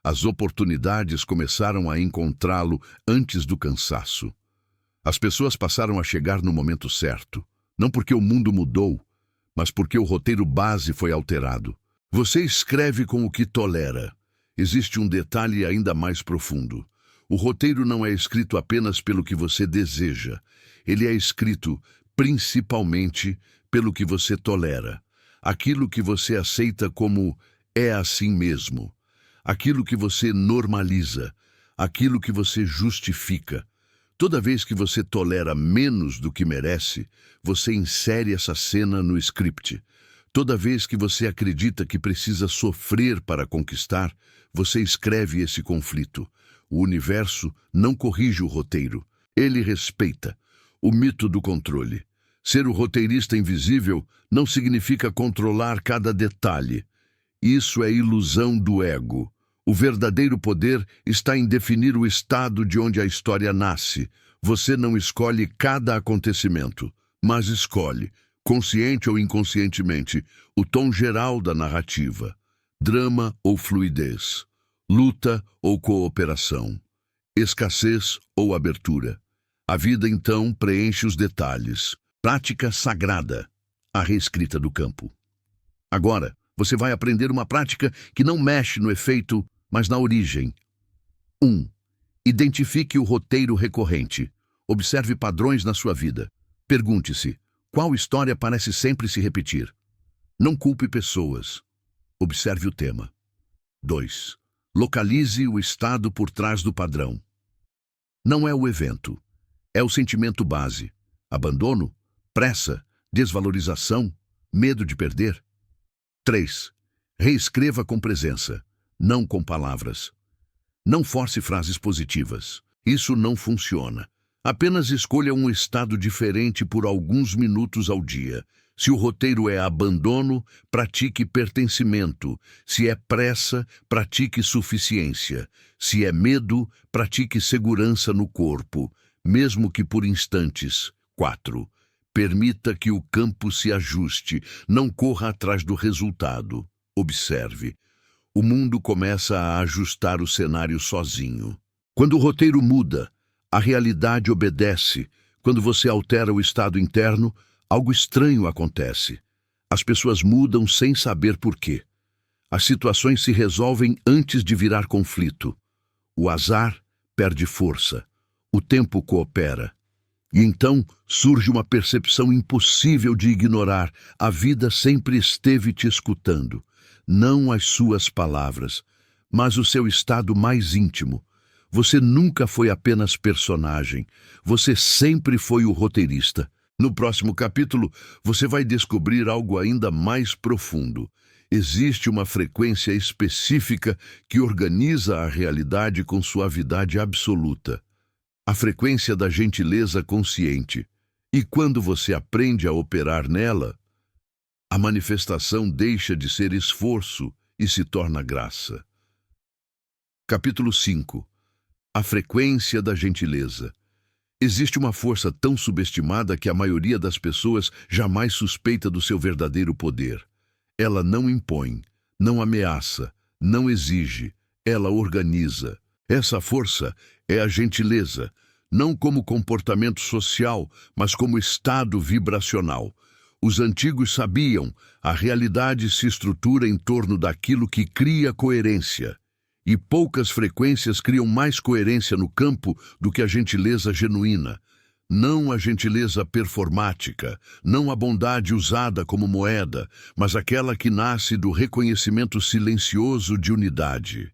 As oportunidades começaram a encontrá-lo antes do cansaço. As pessoas passaram a chegar no momento certo, não porque o mundo mudou, mas porque o roteiro base foi alterado. Você escreve com o que tolera. Existe um detalhe ainda mais profundo. O roteiro não é escrito apenas pelo que você deseja. Ele é escrito principalmente pelo que você tolera. Aquilo que você aceita como é assim mesmo. Aquilo que você normaliza. Aquilo que você justifica. Toda vez que você tolera menos do que merece, você insere essa cena no script. Toda vez que você acredita que precisa sofrer para conquistar, você escreve esse conflito. O universo não corrige o roteiro. Ele respeita o mito do controle. Ser o roteirista invisível não significa controlar cada detalhe. Isso é ilusão do ego. O verdadeiro poder está em definir o estado de onde a história nasce. Você não escolhe cada acontecimento, mas escolhe, consciente ou inconscientemente, o tom geral da narrativa. Drama ou fluidez. Luta ou cooperação. Escassez ou abertura. A vida, então, preenche os detalhes. Prática sagrada. A reescrita do campo. Agora, você vai aprender uma prática que não mexe no efeito, mas na origem. 1. Identifique o roteiro recorrente. Observe padrões na sua vida. Pergunte-se, qual história parece sempre se repetir? Não culpe pessoas. Observe o tema. 2. Localize o estado por trás do padrão. Não é o evento. É o sentimento base. Abandono, pressa, desvalorização, medo de perder. 3. Reescreva com presença, não com palavras. Não force frases positivas. Isso não funciona. Apenas escolha um estado diferente por alguns minutos ao dia. Se o roteiro é abandono, pratique pertencimento. Se é pressa, pratique suficiência. Se é medo, pratique segurança no corpo, mesmo que por instantes. 4. Permita que o campo se ajuste, não corra atrás do resultado. Observe. O mundo começa a ajustar o cenário sozinho. Quando o roteiro muda, a realidade obedece. Quando você altera o estado interno, algo estranho acontece. As pessoas mudam sem saber por quê. As situações se resolvem antes de virar conflito. O azar perde força. O tempo coopera. E então surge uma percepção impossível de ignorar. A vida sempre esteve te escutando. Não as suas palavras, mas o seu estado mais íntimo. Você nunca foi apenas personagem. Você sempre foi o roteirista. No próximo capítulo, você vai descobrir algo ainda mais profundo. Existe uma frequência específica que organiza a realidade com suavidade absoluta. A frequência da gentileza consciente. E quando você aprende a operar nela, a manifestação deixa de ser esforço e se torna graça. Capítulo 5. A frequência da gentileza. Existe uma força tão subestimada que a maioria das pessoas jamais suspeita do seu verdadeiro poder. Ela não impõe, não ameaça, não exige, ela organiza. Essa força é a gentileza, não como comportamento social, mas como estado vibracional. Os antigos sabiam, a realidade se estrutura em torno daquilo que cria coerência. E poucas frequências criam mais coerência no campo do que a gentileza genuína. Não a gentileza performática, não a bondade usada como moeda, mas aquela que nasce do reconhecimento silencioso de unidade.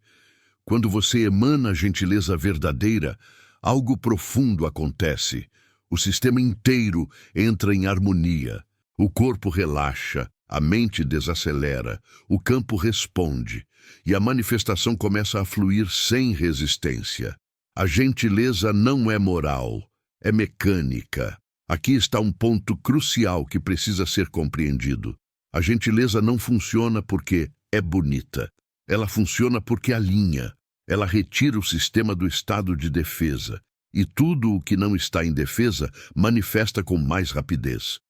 Quando você emana a gentileza verdadeira, algo profundo acontece. O sistema inteiro entra em harmonia. O corpo relaxa, a mente desacelera, o campo responde, e a manifestação começa a fluir sem resistência. A gentileza não é moral, é mecânica. Aqui está um ponto crucial que precisa ser compreendido. A gentileza não funciona porque é bonita. Ela funciona porque alinha. Ela retira o sistema do estado de defesa. E tudo o que não está em defesa manifesta com mais rapidez.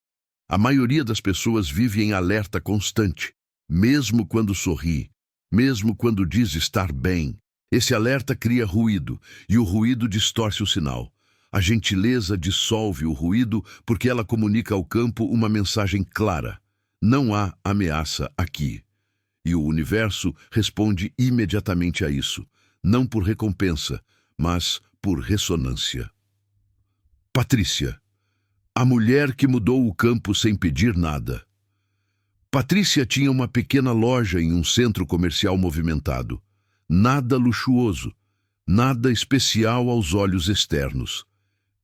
A maioria das pessoas vive em alerta constante, mesmo quando sorri, mesmo quando diz estar bem. Esse alerta cria ruído, e o ruído distorce o sinal. A gentileza dissolve o ruído porque ela comunica ao campo uma mensagem clara. Não há ameaça aqui. E o universo responde imediatamente a isso, não por recompensa, mas por ressonância. Patrícia. A mulher que mudou o campo sem pedir nada. Patrícia tinha uma pequena loja em um centro comercial movimentado. Nada luxuoso, nada especial aos olhos externos.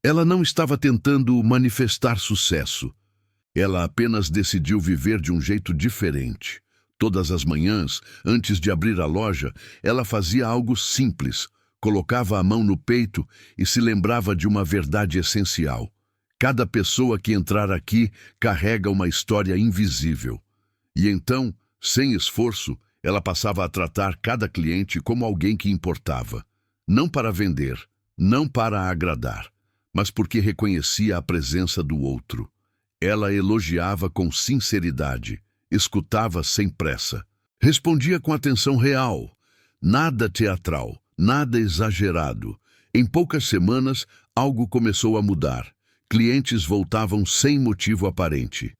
Ela não estava tentando manifestar sucesso. Ela apenas decidiu viver de um jeito diferente. Todas as manhãs, antes de abrir a loja, ela fazia algo simples. Colocava a mão no peito e se lembrava de uma verdade essencial. Cada pessoa que entrar aqui carrega uma história invisível. E então, sem esforço, ela passava a tratar cada cliente como alguém que importava. Não para vender, não para agradar, mas porque reconhecia a presença do outro. Ela elogiava com sinceridade, escutava sem pressa, respondia com atenção real, nada teatral, nada exagerado. Em poucas semanas, algo começou a mudar. Clientes voltavam sem motivo aparente.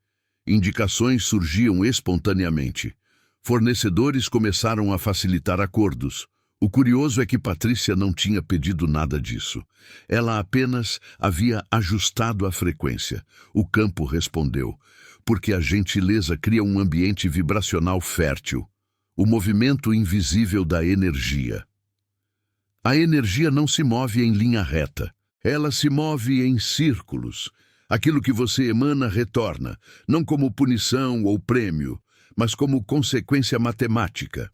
Indicações surgiam espontaneamente. Fornecedores começaram a facilitar acordos. O curioso é que Patrícia não tinha pedido nada disso. Ela apenas havia ajustado a frequência. O campo respondeu, porque a gentileza cria um ambiente vibracional fértil. O movimento invisível da energia. A energia não se move em linha reta. Ela se move em círculos. Aquilo que você emana retorna, não como punição ou prêmio, mas como consequência matemática.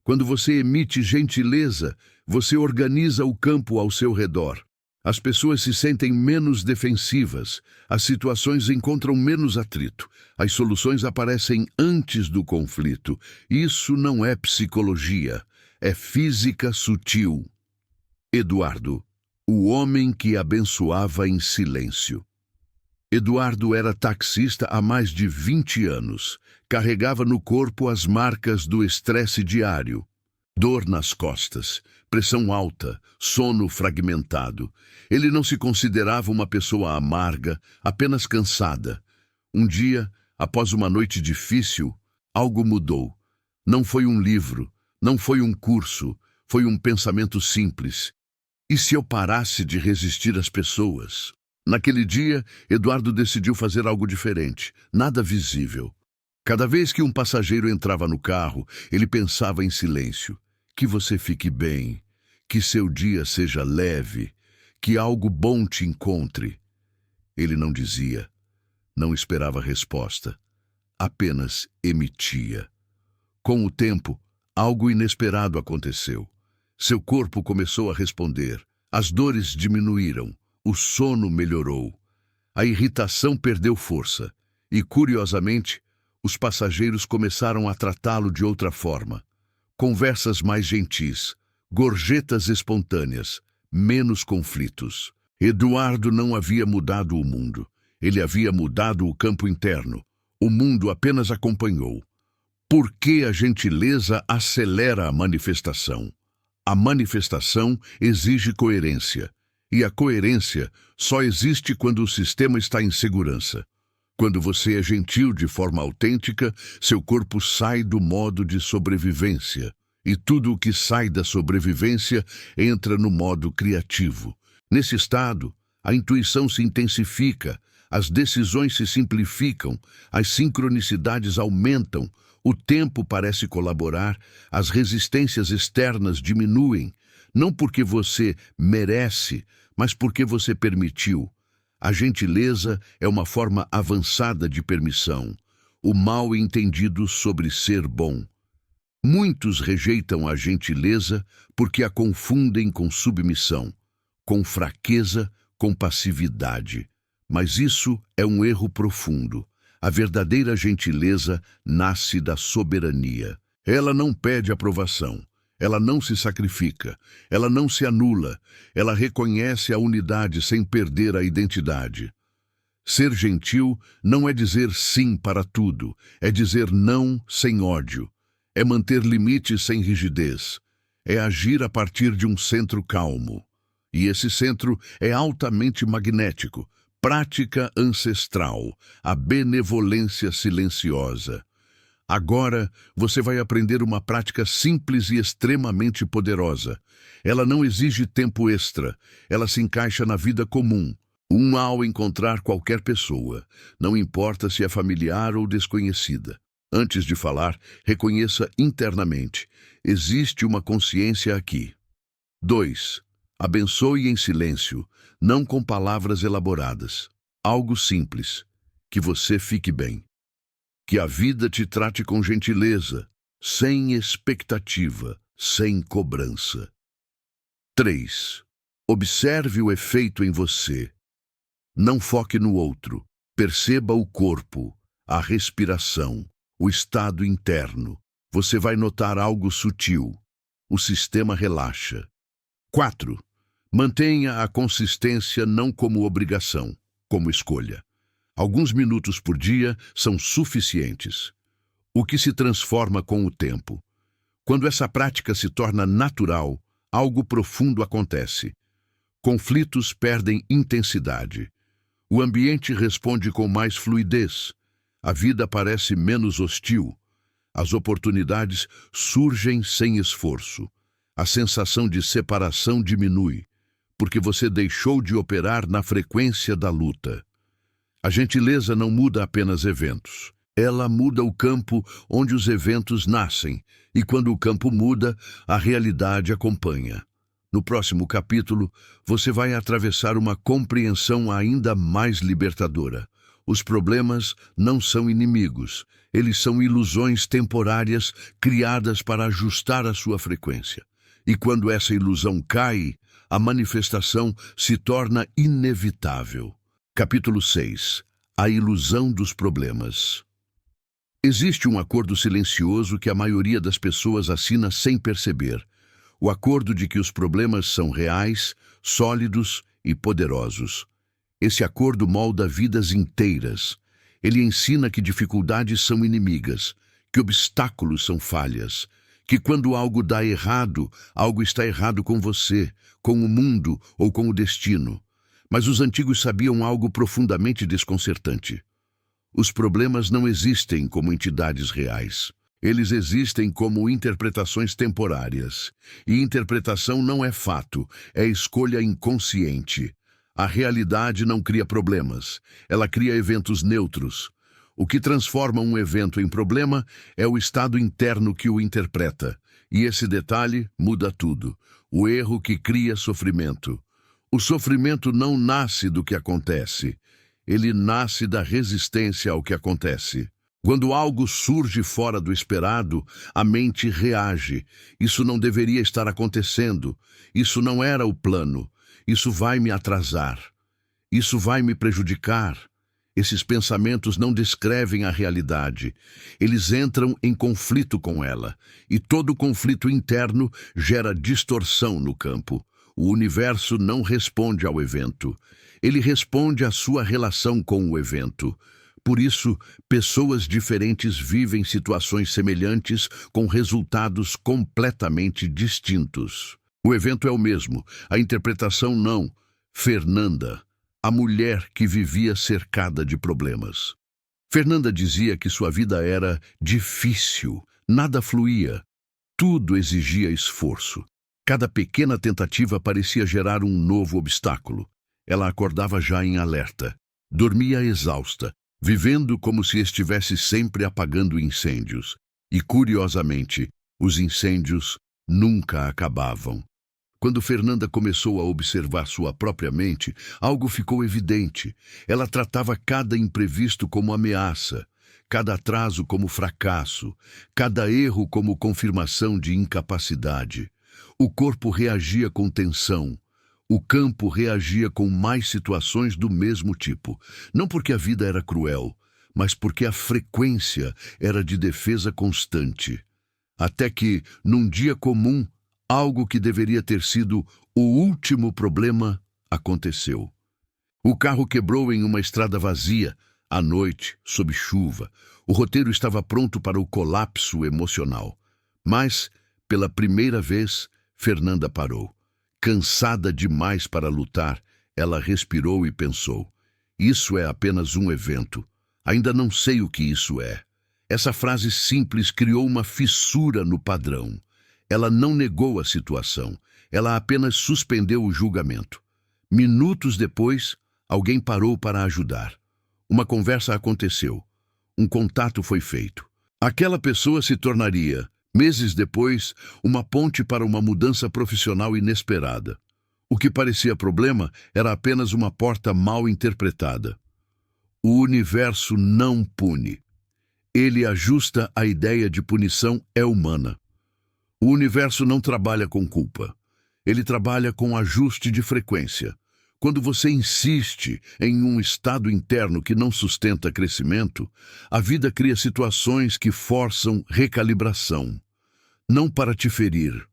Quando você emite gentileza, você organiza o campo ao seu redor. As pessoas se sentem menos defensivas, as situações encontram menos atrito, as soluções aparecem antes do conflito. Isso não é psicologia, é física sutil. Eduardo, o homem que abençoava em silêncio. Eduardo era taxista há mais de 20 anos. Carregava no corpo as marcas do estresse diário. Dor nas costas, pressão alta, sono fragmentado. Ele não se considerava uma pessoa amarga, apenas cansada. Um dia, após uma noite difícil, algo mudou. Não foi um livro, não foi um curso, foi um pensamento simples. E se eu parasse de resistir às pessoas? Naquele dia, Eduardo decidiu fazer algo diferente, nada visível. Cada vez que um passageiro entrava no carro, ele pensava em silêncio. Que você fique bem, que seu dia seja leve, que algo bom te encontre. Ele não dizia, não esperava resposta, apenas emitia. Com o tempo, algo inesperado aconteceu. Seu corpo começou a responder, as dores diminuíram, o sono melhorou, a irritação perdeu força e, curiosamente, os passageiros começaram a tratá-lo de outra forma. Conversas mais gentis, gorjetas espontâneas, menos conflitos. Eduardo não havia mudado o mundo, ele havia mudado o campo interno. O mundo apenas acompanhou. Por que a gentileza acelera a manifestação? A manifestação exige coerência, e a coerência só existe quando o sistema está em segurança. Quando você é gentil de forma autêntica, seu corpo sai do modo de sobrevivência, e tudo o que sai da sobrevivência entra no modo criativo. Nesse estado, a intuição se intensifica, as decisões se simplificam, as sincronicidades aumentam, o tempo parece colaborar, as resistências externas diminuem, não porque você merece, mas porque você permitiu. A gentileza é uma forma avançada de permissão, o mal entendido sobre ser bom. Muitos rejeitam a gentileza porque a confundem com submissão, com fraqueza, com passividade. Mas isso é um erro profundo. A verdadeira gentileza nasce da soberania. Ela não pede aprovação. Ela não se sacrifica, ela não se anula, ela reconhece a unidade sem perder a identidade. Ser gentil não é dizer sim para tudo, é dizer não sem ódio, é manter limites sem rigidez, é agir a partir de um centro calmo. E esse centro é altamente magnético, prática ancestral, a benevolência silenciosa. Agora, você vai aprender uma prática simples e extremamente poderosa. Ela não exige tempo extra, ela se encaixa na vida comum. Ao encontrar qualquer pessoa, não importa se é familiar ou desconhecida. Antes de falar, reconheça internamente. Existe uma consciência aqui. 2. Abençoe em silêncio, não com palavras elaboradas. Algo simples. Que você fique bem. Que a vida te trate com gentileza, sem expectativa, sem cobrança. 3. Observe o efeito em você. Não foque no outro. Perceba o corpo, a respiração, o estado interno. Você vai notar algo sutil. O sistema relaxa. 4. Mantenha a consistência não como obrigação, como escolha. Alguns minutos por dia são suficientes. O que se transforma com o tempo. Quando essa prática se torna natural, algo profundo acontece. Conflitos perdem intensidade. O ambiente responde com mais fluidez. A vida parece menos hostil. As oportunidades surgem sem esforço. A sensação de separação diminui, porque você deixou de operar na frequência da luta. A gentileza não muda apenas eventos. Ela muda o campo onde os eventos nascem, e quando o campo muda, a realidade acompanha. No próximo capítulo, você vai atravessar uma compreensão ainda mais libertadora. Os problemas não são inimigos, eles são ilusões temporárias criadas para ajustar a sua frequência. E quando essa ilusão cai, a manifestação se torna inevitável. Capítulo 6. A ilusão dos problemas. Existe um acordo silencioso que a maioria das pessoas assina sem perceber. O acordo de que os problemas são reais, sólidos e poderosos. Esse acordo molda vidas inteiras. Ele ensina que dificuldades são inimigas, que obstáculos são falhas, que quando algo dá errado, algo está errado com você, com o mundo ou com o destino. Mas os antigos sabiam algo profundamente desconcertante. Os problemas não existem como entidades reais. Eles existem como interpretações temporárias. E interpretação não é fato, é escolha inconsciente. A realidade não cria problemas, ela cria eventos neutros. O que transforma um evento em problema é o estado interno que o interpreta. E esse detalhe muda tudo. O erro que cria sofrimento. O sofrimento não nasce do que acontece. Ele nasce da resistência ao que acontece. Quando algo surge fora do esperado, a mente reage. Isso não deveria estar acontecendo. Isso não era o plano. Isso vai me atrasar. Isso vai me prejudicar. Esses pensamentos não descrevem a realidade. Eles entram em conflito com ela. E todo conflito interno gera distorção no campo. O universo não responde ao evento. Ele responde à sua relação com o evento. Por isso, pessoas diferentes vivem situações semelhantes com resultados completamente distintos. O evento é o mesmo, a interpretação não. Fernanda, a mulher que vivia cercada de problemas. Fernanda dizia que sua vida era difícil, nada fluía. Tudo exigia esforço. Cada pequena tentativa parecia gerar um novo obstáculo. Ela acordava já em alerta. Dormia exausta, vivendo como se estivesse sempre apagando incêndios. E, curiosamente, os incêndios nunca acabavam. Quando Fernanda começou a observar sua própria mente, algo ficou evidente. Ela tratava cada imprevisto como ameaça, cada atraso como fracasso, cada erro como confirmação de incapacidade. O corpo reagia com tensão. O campo reagia com mais situações do mesmo tipo. Não porque a vida era cruel, mas porque a frequência era de defesa constante. Até que, num dia comum, algo que deveria ter sido o último problema aconteceu. O carro quebrou em uma estrada vazia, à noite, sob chuva. O roteiro estava pronto para o colapso emocional. Mas, pela primeira vez, Fernanda parou. Cansada demais para lutar, ela respirou e pensou: isso é apenas um evento. Ainda não sei o que isso é. Essa frase simples criou uma fissura no padrão. Ela não negou a situação, ela apenas suspendeu o julgamento. Minutos depois, alguém parou para ajudar. Uma conversa aconteceu. Um contato foi feito. Aquela pessoa se tornaria, meses depois, uma ponte para uma mudança profissional inesperada. O que parecia problema era apenas uma porta mal interpretada. O universo não pune. Ele ajusta. A ideia de punição é humana. O universo não trabalha com culpa. Ele trabalha com ajuste de frequência. Quando você insiste em um estado interno que não sustenta crescimento, a vida cria situações que forçam recalibração, não para te ferir,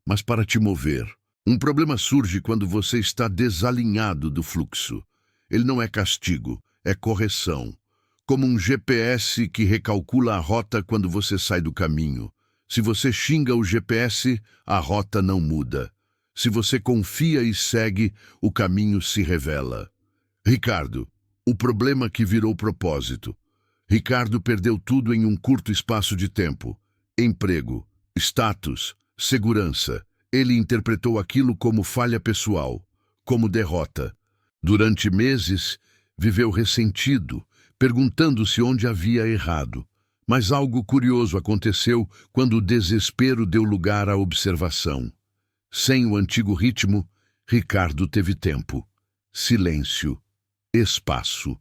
mas para te mover. Um problema surge quando você está desalinhado do fluxo. Ele não é castigo, é correção. Como um GPS que recalcula a rota quando você sai do caminho. Se você xinga o GPS, a rota não muda. Se você confia e segue, o caminho se revela. Ricardo, o problema que virou propósito. Ricardo perdeu tudo em um curto espaço de tempo. Emprego, status, segurança. Ele interpretou aquilo como falha pessoal, como derrota. Durante meses, viveu ressentido, perguntando-se onde havia errado. Mas algo curioso aconteceu quando o desespero deu lugar à observação. Sem o antigo ritmo, Ricardo teve tempo, silêncio, espaço.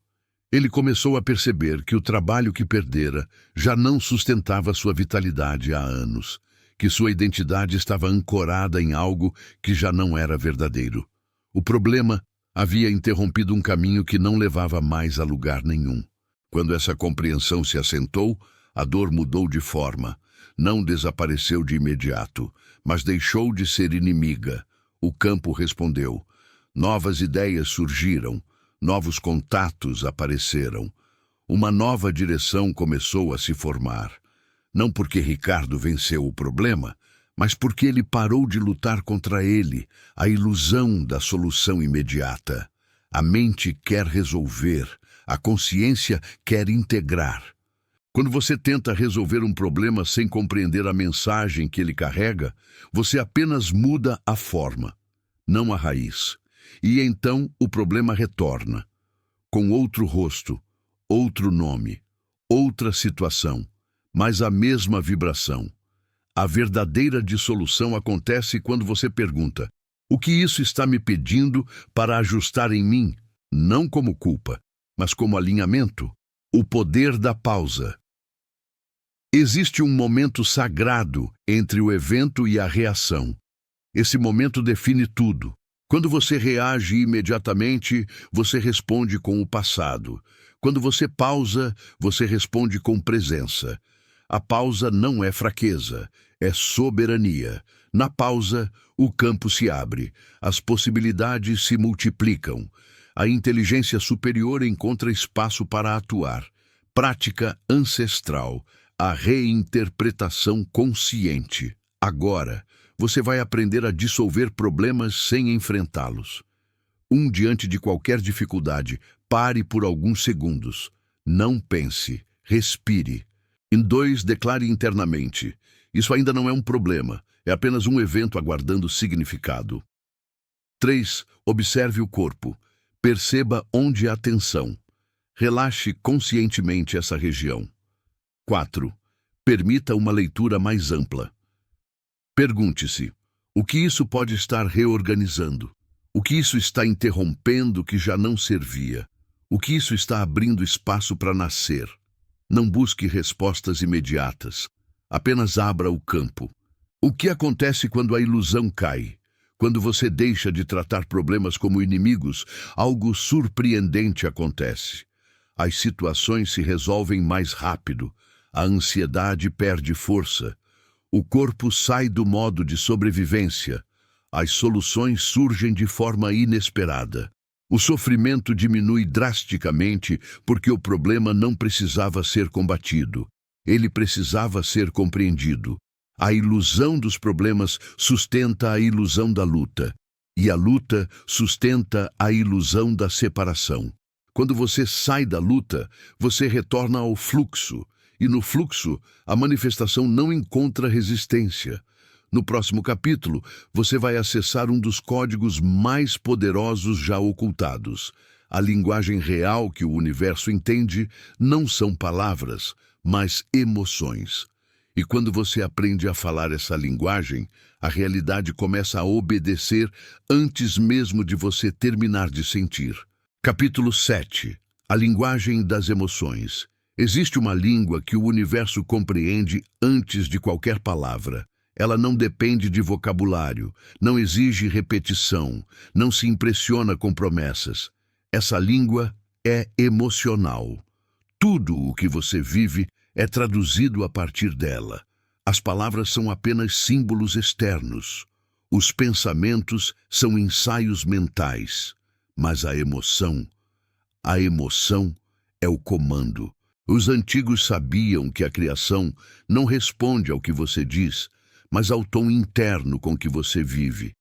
Ele começou a perceber que o trabalho que perdera já não sustentava sua vitalidade há anos, que sua identidade estava ancorada em algo que já não era verdadeiro. O problema havia interrompido um caminho que não levava mais a lugar nenhum. Quando essa compreensão se assentou, a dor mudou de forma. Não desapareceu de imediato, mas deixou de ser inimiga. O campo respondeu. Novas ideias surgiram, novos contatos apareceram. Uma nova direção começou a se formar. Não porque Ricardo venceu o problema, mas porque ele parou de lutar contra ele, a ilusão da solução imediata. A mente quer resolver, a consciência quer integrar. Quando você tenta resolver um problema sem compreender a mensagem que ele carrega, você apenas muda a forma, não a raiz. E então o problema retorna, com outro rosto, outro nome, outra situação, mas a mesma vibração. A verdadeira dissolução acontece quando você pergunta: o que isso está me pedindo para ajustar em mim? Não como culpa, mas como alinhamento. O poder da pausa. Existe um momento sagrado entre o evento e a reação. Esse momento define tudo. Quando você reage imediatamente, você responde com o passado. Quando você pausa, você responde com presença. A pausa não é fraqueza, é soberania. Na pausa, o campo se abre, as possibilidades se multiplicam. A inteligência superior encontra espaço para atuar. Prática ancestral. A reinterpretação consciente. Agora, você vai aprender a dissolver problemas sem enfrentá-los. Diante de qualquer dificuldade, pare por alguns segundos. Não pense, respire. 2, declare internamente. Isso ainda não é um problema, é apenas um evento aguardando significado. 3, observe o corpo. Perceba onde há tensão. Relaxe conscientemente essa região. 4. Permita uma leitura mais ampla. Pergunte-se: o que isso pode estar reorganizando? O que isso está interrompendo que já não servia? O que isso está abrindo espaço para nascer? Não busque respostas imediatas. Apenas abra o campo. O que acontece quando a ilusão cai? Quando você deixa de tratar problemas como inimigos, algo surpreendente acontece. As situações se resolvem mais rápido. A ansiedade perde força. O corpo sai do modo de sobrevivência. As soluções surgem de forma inesperada. O sofrimento diminui drasticamente porque o problema não precisava ser combatido. Ele precisava ser compreendido. A ilusão dos problemas sustenta a ilusão da luta. E a luta sustenta a ilusão da separação. Quando você sai da luta, você retorna ao fluxo. E no fluxo, a manifestação não encontra resistência. No próximo capítulo, você vai acessar um dos códigos mais poderosos já ocultados. A linguagem real que o universo entende não são palavras, mas emoções. E quando você aprende a falar essa linguagem, a realidade começa a obedecer antes mesmo de você terminar de sentir. Capítulo 7. A linguagem das emoções. Existe uma língua que o universo compreende antes de qualquer palavra. Ela não depende de vocabulário, não exige repetição, não se impressiona com promessas. Essa língua é emocional. Tudo o que você vive é traduzido a partir dela. As palavras são apenas símbolos externos. Os pensamentos são ensaios mentais. Mas a emoção é o comando. Os antigos sabiam que a criação não responde ao que você diz, mas ao tom interno com que você vive.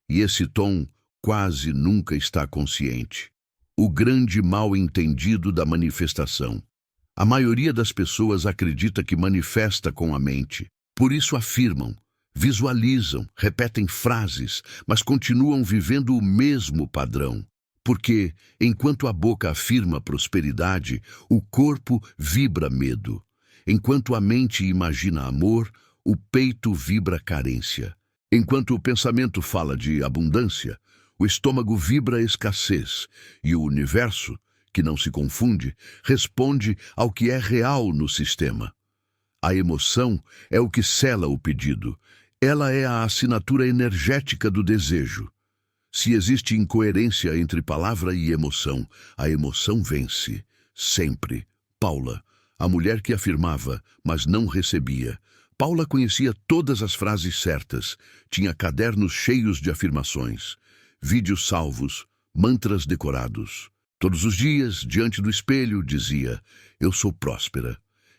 E esse tom quase nunca está consciente. O grande mal-entendido da manifestação. A maioria das pessoas acredita que manifesta com a mente. Por isso afirmam, visualizam, repetem frases, mas continuam vivendo o mesmo padrão. Porque, enquanto a boca afirma prosperidade, o corpo vibra medo. Enquanto a mente imagina amor, o peito vibra carência. Enquanto o pensamento fala de abundância, o estômago vibra escassez. E o universo, que não se confunde, responde ao que é real no sistema. A emoção é o que sela o pedido. Ela é a assinatura energética do desejo. Se existe incoerência entre palavra e emoção, a emoção vence. Sempre. Paula, a mulher que afirmava, mas não recebia. Paula conhecia todas as frases certas, tinha cadernos cheios de afirmações, vídeos salvos, mantras decorados. Todos os dias, diante do espelho, dizia: eu sou próspera,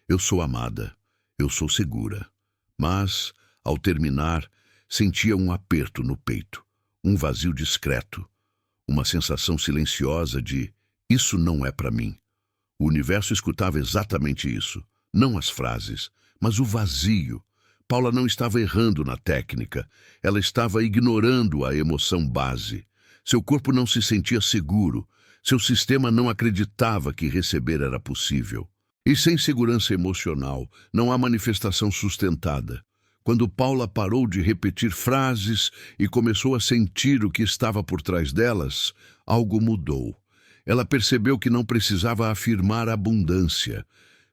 eu sou amada, eu sou segura. Mas, ao terminar, sentia um aperto no peito, um vazio discreto, uma sensação silenciosa de: isso não é para mim. O universo escutava exatamente isso, não as frases, mas o vazio. Paula não estava errando na técnica, ela estava ignorando a emoção base. Seu corpo não se sentia seguro, seu sistema não acreditava que receber era possível. E sem segurança emocional, não há manifestação sustentada. Quando Paula parou de repetir frases e começou a sentir o que estava por trás delas, algo mudou. Ela percebeu que não precisava afirmar abundância.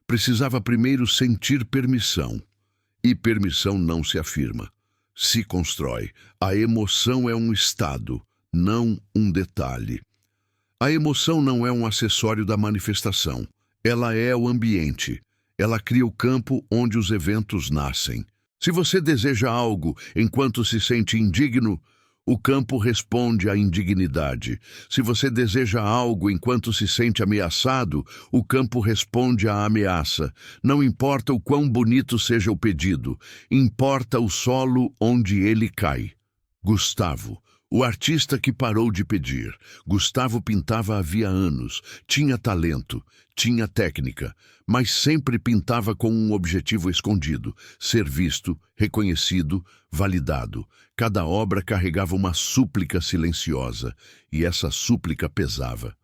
Precisava primeiro sentir permissão. E permissão não se afirma, se constrói. A emoção é um estado, não um detalhe. A emoção não é um acessório da manifestação. Ela é o ambiente. Ela cria o campo onde os eventos nascem. Se você deseja algo enquanto se sente indigno, o campo responde à indignidade. Se você deseja algo enquanto se sente ameaçado, o campo responde à ameaça. Não importa o quão bonito seja o pedido, importa o solo onde ele cai. Gustavo, o artista que parou de pedir. Gustavo pintava havia anos, tinha talento, tinha técnica, mas sempre pintava com um objetivo escondido: ser visto, reconhecido, validado. Cada obra carregava uma súplica silenciosa, e essa súplica pesava.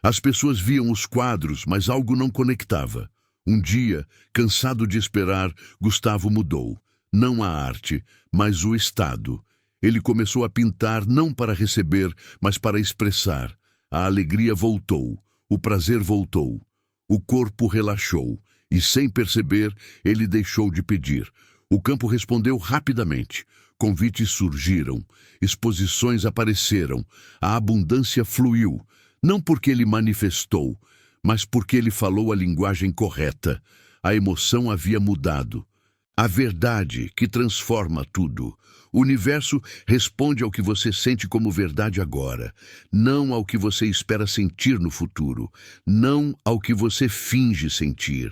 As pessoas viam os quadros, mas algo não conectava. Um dia, cansado de esperar, Gustavo mudou. Não a arte, mas o estado. Ele começou a pintar não para receber, mas para expressar. A alegria voltou, o prazer voltou, o corpo relaxou, e sem perceber, ele deixou de pedir. O campo respondeu rapidamente. Convites surgiram, exposições apareceram, a abundância fluiu, não porque ele manifestou, mas porque ele falou a linguagem correta. A emoção havia mudado. A verdade que transforma tudo. O universo responde ao que você sente como verdade agora, não ao que você espera sentir no futuro, não ao que você finge sentir.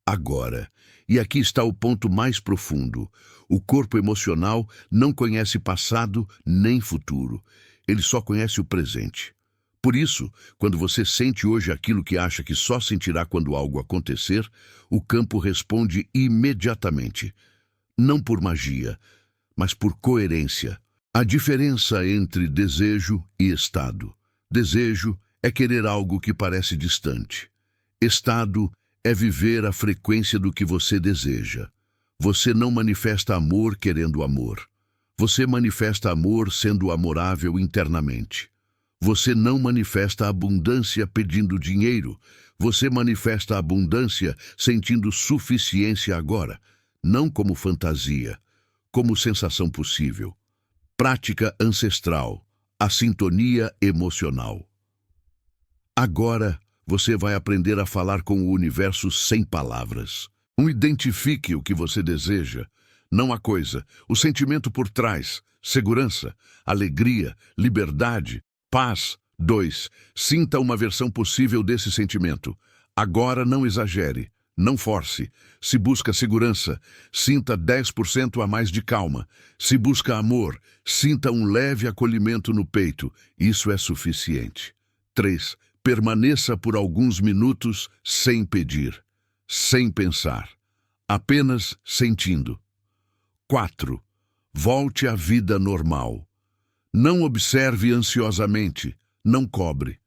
Agora. E aqui está o ponto mais profundo. O corpo emocional não conhece passado nem futuro. Ele só conhece o presente. Por isso, quando você sente hoje aquilo que acha que só sentirá quando algo acontecer, o campo responde imediatamente. Não por magia, mas por coerência. A diferença entre desejo e estado. Desejo é querer algo que parece distante. Estado é viver a frequência do que você deseja. Você não manifesta amor querendo amor. Você manifesta amor sendo amorável internamente. Você não manifesta abundância pedindo dinheiro. Você manifesta abundância sentindo suficiência agora, não como fantasia, como sensação possível. Prática ancestral, a sintonia emocional. Agora, você vai aprender a falar com o universo sem palavras. Identifique o que você deseja, não a coisa, o sentimento por trás, segurança, alegria, liberdade, paz. 2. Sinta uma versão possível desse sentimento. Agora não exagere, não force. Se busca segurança, sinta 10% a mais de calma. Se busca amor, sinta um leve acolhimento no peito. Isso é suficiente. 3. Permaneça por alguns minutos sem pedir, sem pensar, apenas sentindo. 4. Volte à vida normal. Não observe ansiosamente, não cobre.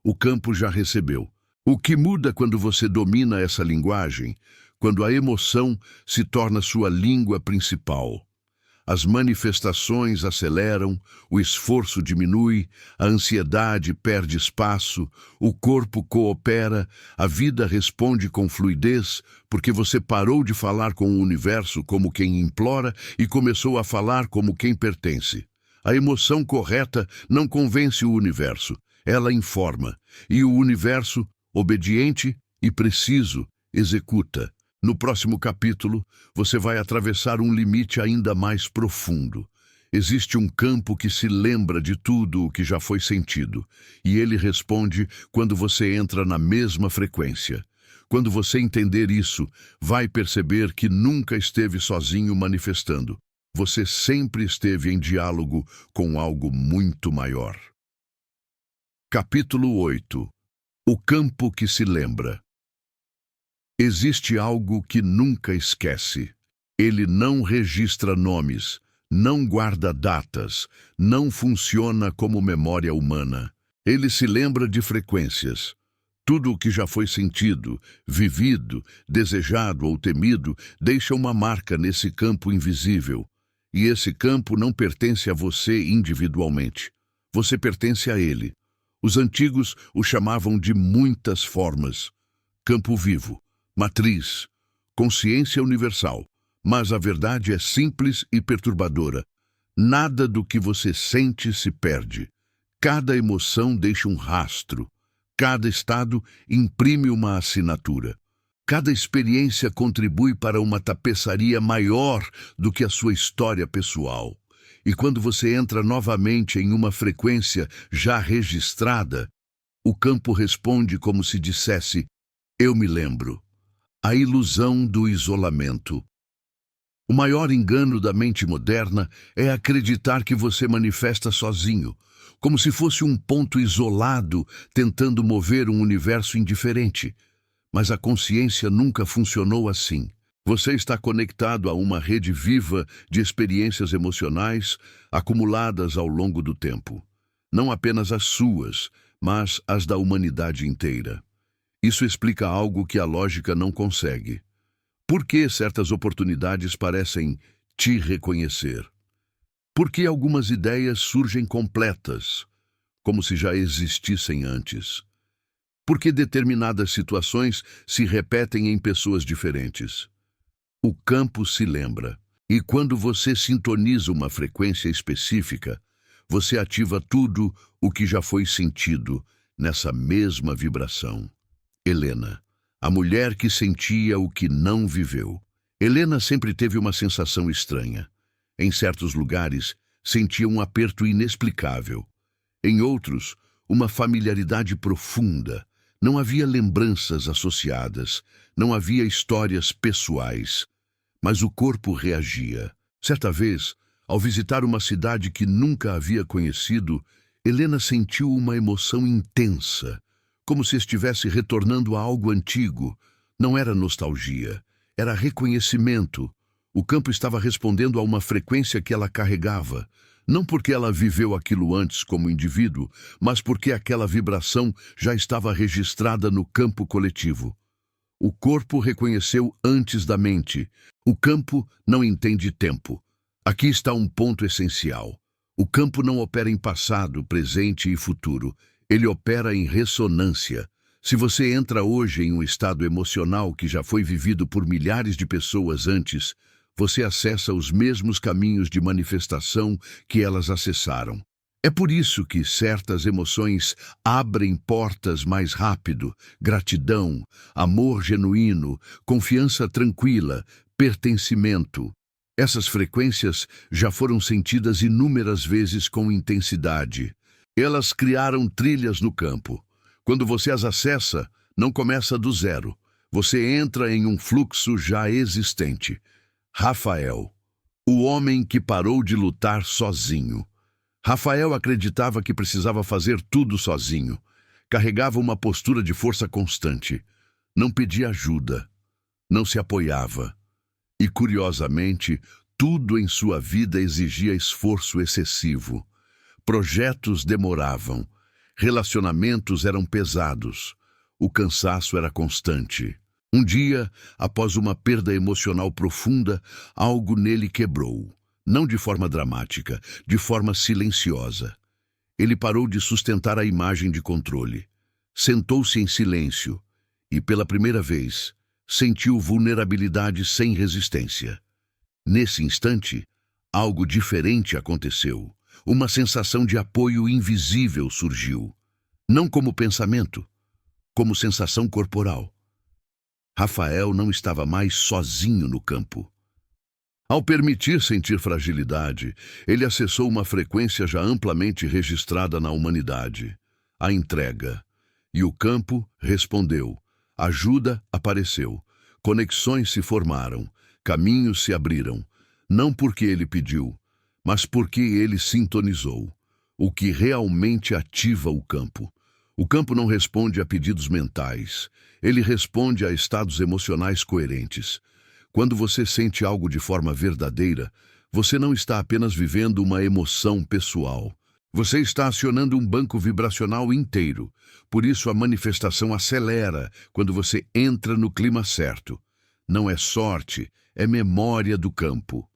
O campo já recebeu. O que muda quando você domina essa linguagem, quando a emoção se torna sua língua principal. As manifestações aceleram, o esforço diminui, a ansiedade perde espaço, o corpo coopera, a vida responde com fluidez, porque você parou de falar com o universo como quem implora e começou a falar como quem pertence. A emoção correta não convence o universo, ela informa, e o universo, obediente e preciso, executa. No próximo capítulo, você vai atravessar um limite ainda mais profundo. Existe um campo que se lembra de tudo o que já foi sentido, e ele responde quando você entra na mesma frequência. Quando você entender isso, vai perceber que nunca esteve sozinho manifestando. Você sempre esteve em diálogo com algo muito maior. Capítulo 8. O campo que se lembra. Existe algo que nunca esquece. Ele não registra nomes, não guarda datas, não funciona como memória humana. Ele se lembra de frequências. Tudo o que já foi sentido, vivido, desejado ou temido deixa uma marca nesse campo invisível. E esse campo não pertence a você individualmente. Você pertence a ele. Os antigos o chamavam de muitas formas. Campo vivo, matriz, consciência universal. Mas a verdade é simples e perturbadora. Nada do que você sente se perde. Cada emoção deixa um rastro. Cada estado imprime uma assinatura. Cada experiência contribui para uma tapeçaria maior do que a sua história pessoal. E quando você entra novamente em uma frequência já registrada, o campo responde como se dissesse: eu me lembro. A ilusão do isolamento. O maior engano da mente moderna é acreditar que você manifesta sozinho, como se fosse um ponto isolado tentando mover um universo indiferente. Mas a consciência nunca funcionou assim. Você está conectado a uma rede viva de experiências emocionais acumuladas ao longo do tempo. Não apenas as suas, mas as da humanidade inteira. Isso explica algo que a lógica não consegue. Por que certas oportunidades parecem te reconhecer? Por que algumas ideias surgem completas, como se já existissem antes? Por que determinadas situações se repetem em pessoas diferentes? O campo se lembra, e quando você sintoniza uma frequência específica, você ativa tudo o que já foi sentido nessa mesma vibração. Helena, a mulher que sentia o que não viveu. Helena sempre teve uma sensação estranha. Em certos lugares, sentia um aperto inexplicável. Em outros, uma familiaridade profunda. Não havia lembranças associadas, não havia histórias pessoais. Mas o corpo reagia. Certa vez, ao visitar uma cidade que nunca havia conhecido, Helena sentiu uma emoção intensa, como se estivesse retornando a algo antigo. Não era nostalgia, era reconhecimento. O campo estava respondendo a uma frequência que ela carregava, não porque ela viveu aquilo antes como indivíduo, mas porque aquela vibração já estava registrada no campo coletivo. O corpo reconheceu antes da mente. O campo não entende tempo. Aqui está um ponto essencial. O campo não opera em passado, presente e futuro. Ele opera em ressonância. Se você entra hoje em um estado emocional que já foi vivido por milhares de pessoas antes, você acessa os mesmos caminhos de manifestação que elas acessaram. É por isso que certas emoções abrem portas mais rápido: gratidão, amor genuíno, confiança tranquila, pertencimento. Essas frequências já foram sentidas inúmeras vezes com intensidade. Elas criaram trilhas no campo. Quando você as acessa, não começa do zero. Você entra em um fluxo já existente. Rafael, o homem que parou de lutar sozinho. Rafael acreditava que precisava fazer tudo sozinho. Carregava uma postura de força constante. Não pedia ajuda. Não se apoiava. E, curiosamente, tudo em sua vida exigia esforço excessivo. Projetos demoravam. Relacionamentos eram pesados. O cansaço era constante. Um dia, após uma perda emocional profunda, algo nele quebrou. Não de forma dramática, de forma silenciosa. Ele parou de sustentar a imagem de controle. Sentou-se em silêncio e, pela primeira vez, sentiu vulnerabilidade sem resistência. Nesse instante, algo diferente aconteceu. Uma sensação de apoio invisível surgiu. Não como pensamento, como sensação corporal. Rafael não estava mais sozinho no campo. Ao permitir sentir fragilidade, ele acessou uma frequência já amplamente registrada na humanidade: a entrega. E o campo respondeu. Ajuda apareceu. Conexões se formaram. Caminhos se abriram. Não porque ele pediu, mas porque ele sintonizou. O que realmente ativa o campo. O campo não responde a pedidos mentais. Ele responde a estados emocionais coerentes. Quando você sente algo de forma verdadeira, você não está apenas vivendo uma emoção pessoal. Você está acionando um banco vibracional inteiro. Por isso a manifestação acelera quando você entra no clima certo. Não é sorte, é memória do campo.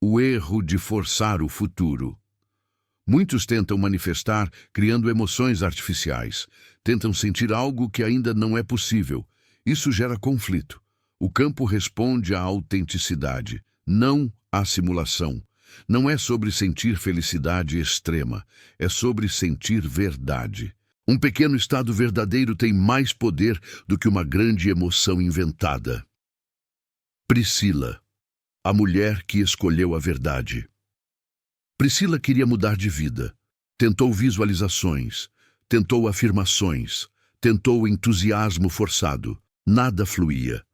O erro de forçar o futuro. Muitos tentam manifestar criando emoções artificiais. Tentam sentir algo que ainda não é possível. Isso gera conflito. O campo responde à autenticidade, não à simulação. Não é sobre sentir felicidade extrema, é sobre sentir verdade. Um pequeno estado verdadeiro tem mais poder do que uma grande emoção inventada. Priscila, a mulher que escolheu a verdade. Priscila queria mudar de vida. Tentou visualizações, tentou afirmações, tentou entusiasmo forçado. Nada fluía.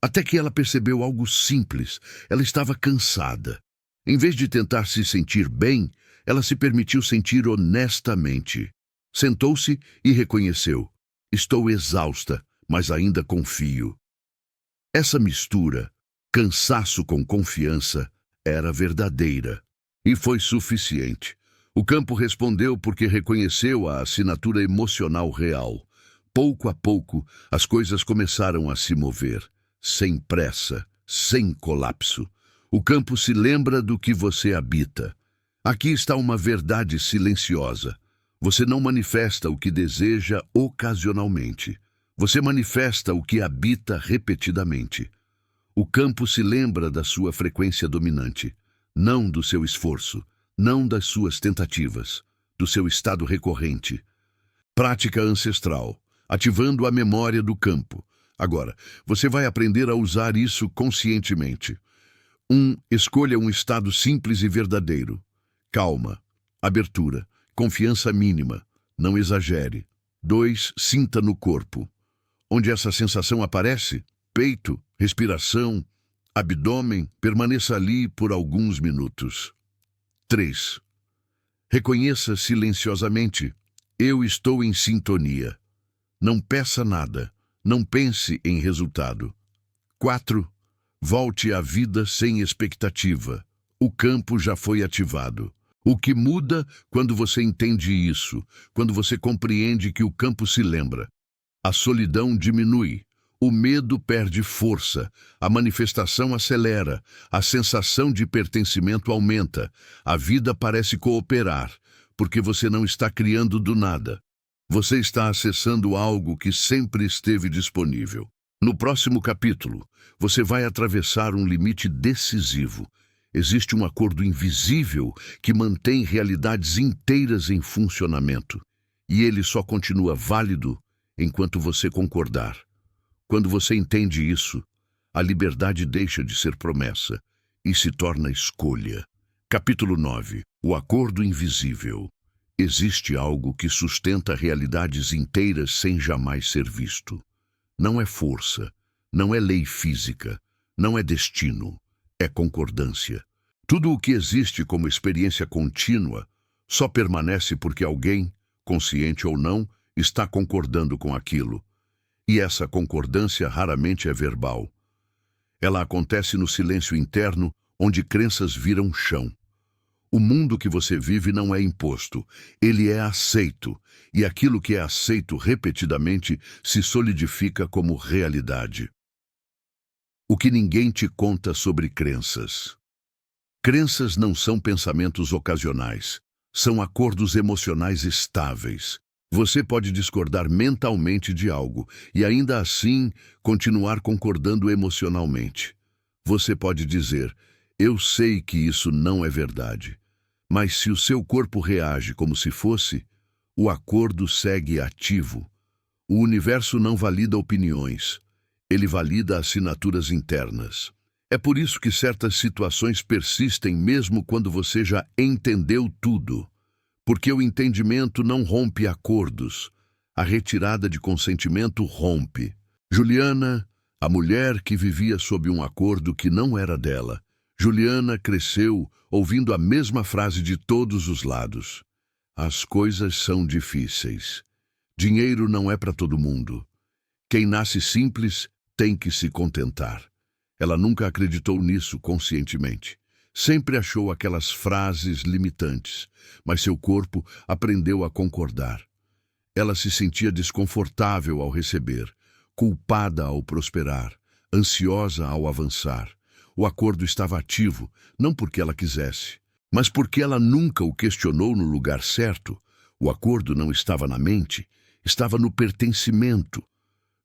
Até que ela percebeu algo simples. Ela estava cansada. Em vez de tentar se sentir bem, ela se permitiu sentir honestamente. Sentou-se e reconheceu: estou exausta, mas ainda confio. Essa mistura, cansaço com confiança, era verdadeira. E foi suficiente. O campo respondeu porque reconheceu a assinatura emocional real. Pouco a pouco, as coisas começaram a se mover. Sem pressa, sem colapso. O campo se lembra do que você habita. Aqui está uma verdade silenciosa. Você não manifesta o que deseja ocasionalmente. Você manifesta o que habita repetidamente. O campo se lembra da sua frequência dominante, não do seu esforço, não das suas tentativas, do seu estado recorrente. Prática ancestral, ativando a memória do campo. Agora, você vai aprender a usar isso conscientemente. 1. Escolha um estado simples e verdadeiro. Calma, abertura, confiança mínima. Não exagere. 2. Sinta no corpo. Onde essa sensação aparece, peito, respiração, abdômen, permaneça ali por alguns minutos. 3. Reconheça silenciosamente. Eu estou em sintonia. Não peça nada. Não pense em resultado. 4. Volte à vida sem expectativa. O campo já foi ativado. O que muda quando você entende isso, quando você compreende que o campo se lembra? A solidão diminui, o medo perde força, a manifestação acelera, a sensação de pertencimento aumenta, a vida parece cooperar, porque você não está criando do nada. Você está acessando algo que sempre esteve disponível. No próximo capítulo, você vai atravessar um limite decisivo. Existe um acordo invisível que mantém realidades inteiras em funcionamento. E ele só continua válido enquanto você concordar. Quando você entende isso, a liberdade deixa de ser promessa e se torna escolha. Capítulo 9. O acordo invisível. Existe algo que sustenta realidades inteiras sem jamais ser visto. Não é força, não é lei física, não é destino, é concordância. Tudo o que existe como experiência contínua só permanece porque alguém, consciente ou não, está concordando com aquilo. E essa concordância raramente é verbal. Ela acontece no silêncio interno, onde crenças viram chão. O mundo que você vive não é imposto, ele é aceito, e aquilo que é aceito repetidamente se solidifica como realidade. O que ninguém te conta sobre crenças. Crenças não são pensamentos ocasionais, são acordos emocionais estáveis. Você pode discordar mentalmente de algo e ainda assim continuar concordando emocionalmente. Você pode dizer, eu sei que isso não é verdade. Mas se o seu corpo reage como se fosse, o acordo segue ativo. O universo não valida opiniões, ele valida assinaturas internas. É por isso que certas situações persistem mesmo quando você já entendeu tudo. Porque o entendimento não rompe acordos, a retirada de consentimento rompe. Juliana, a mulher que vivia sob um acordo que não era dela. Juliana cresceu ouvindo a mesma frase de todos os lados. As coisas são difíceis. Dinheiro não é para todo mundo. Quem nasce simples tem que se contentar. Ela nunca acreditou nisso conscientemente. Sempre achou aquelas frases limitantes, mas seu corpo aprendeu a concordar. Ela se sentia desconfortável ao receber, culpada ao prosperar, ansiosa ao avançar. O acordo estava ativo, não porque ela quisesse, mas porque ela nunca o questionou no lugar certo. O acordo não estava na mente, estava no pertencimento.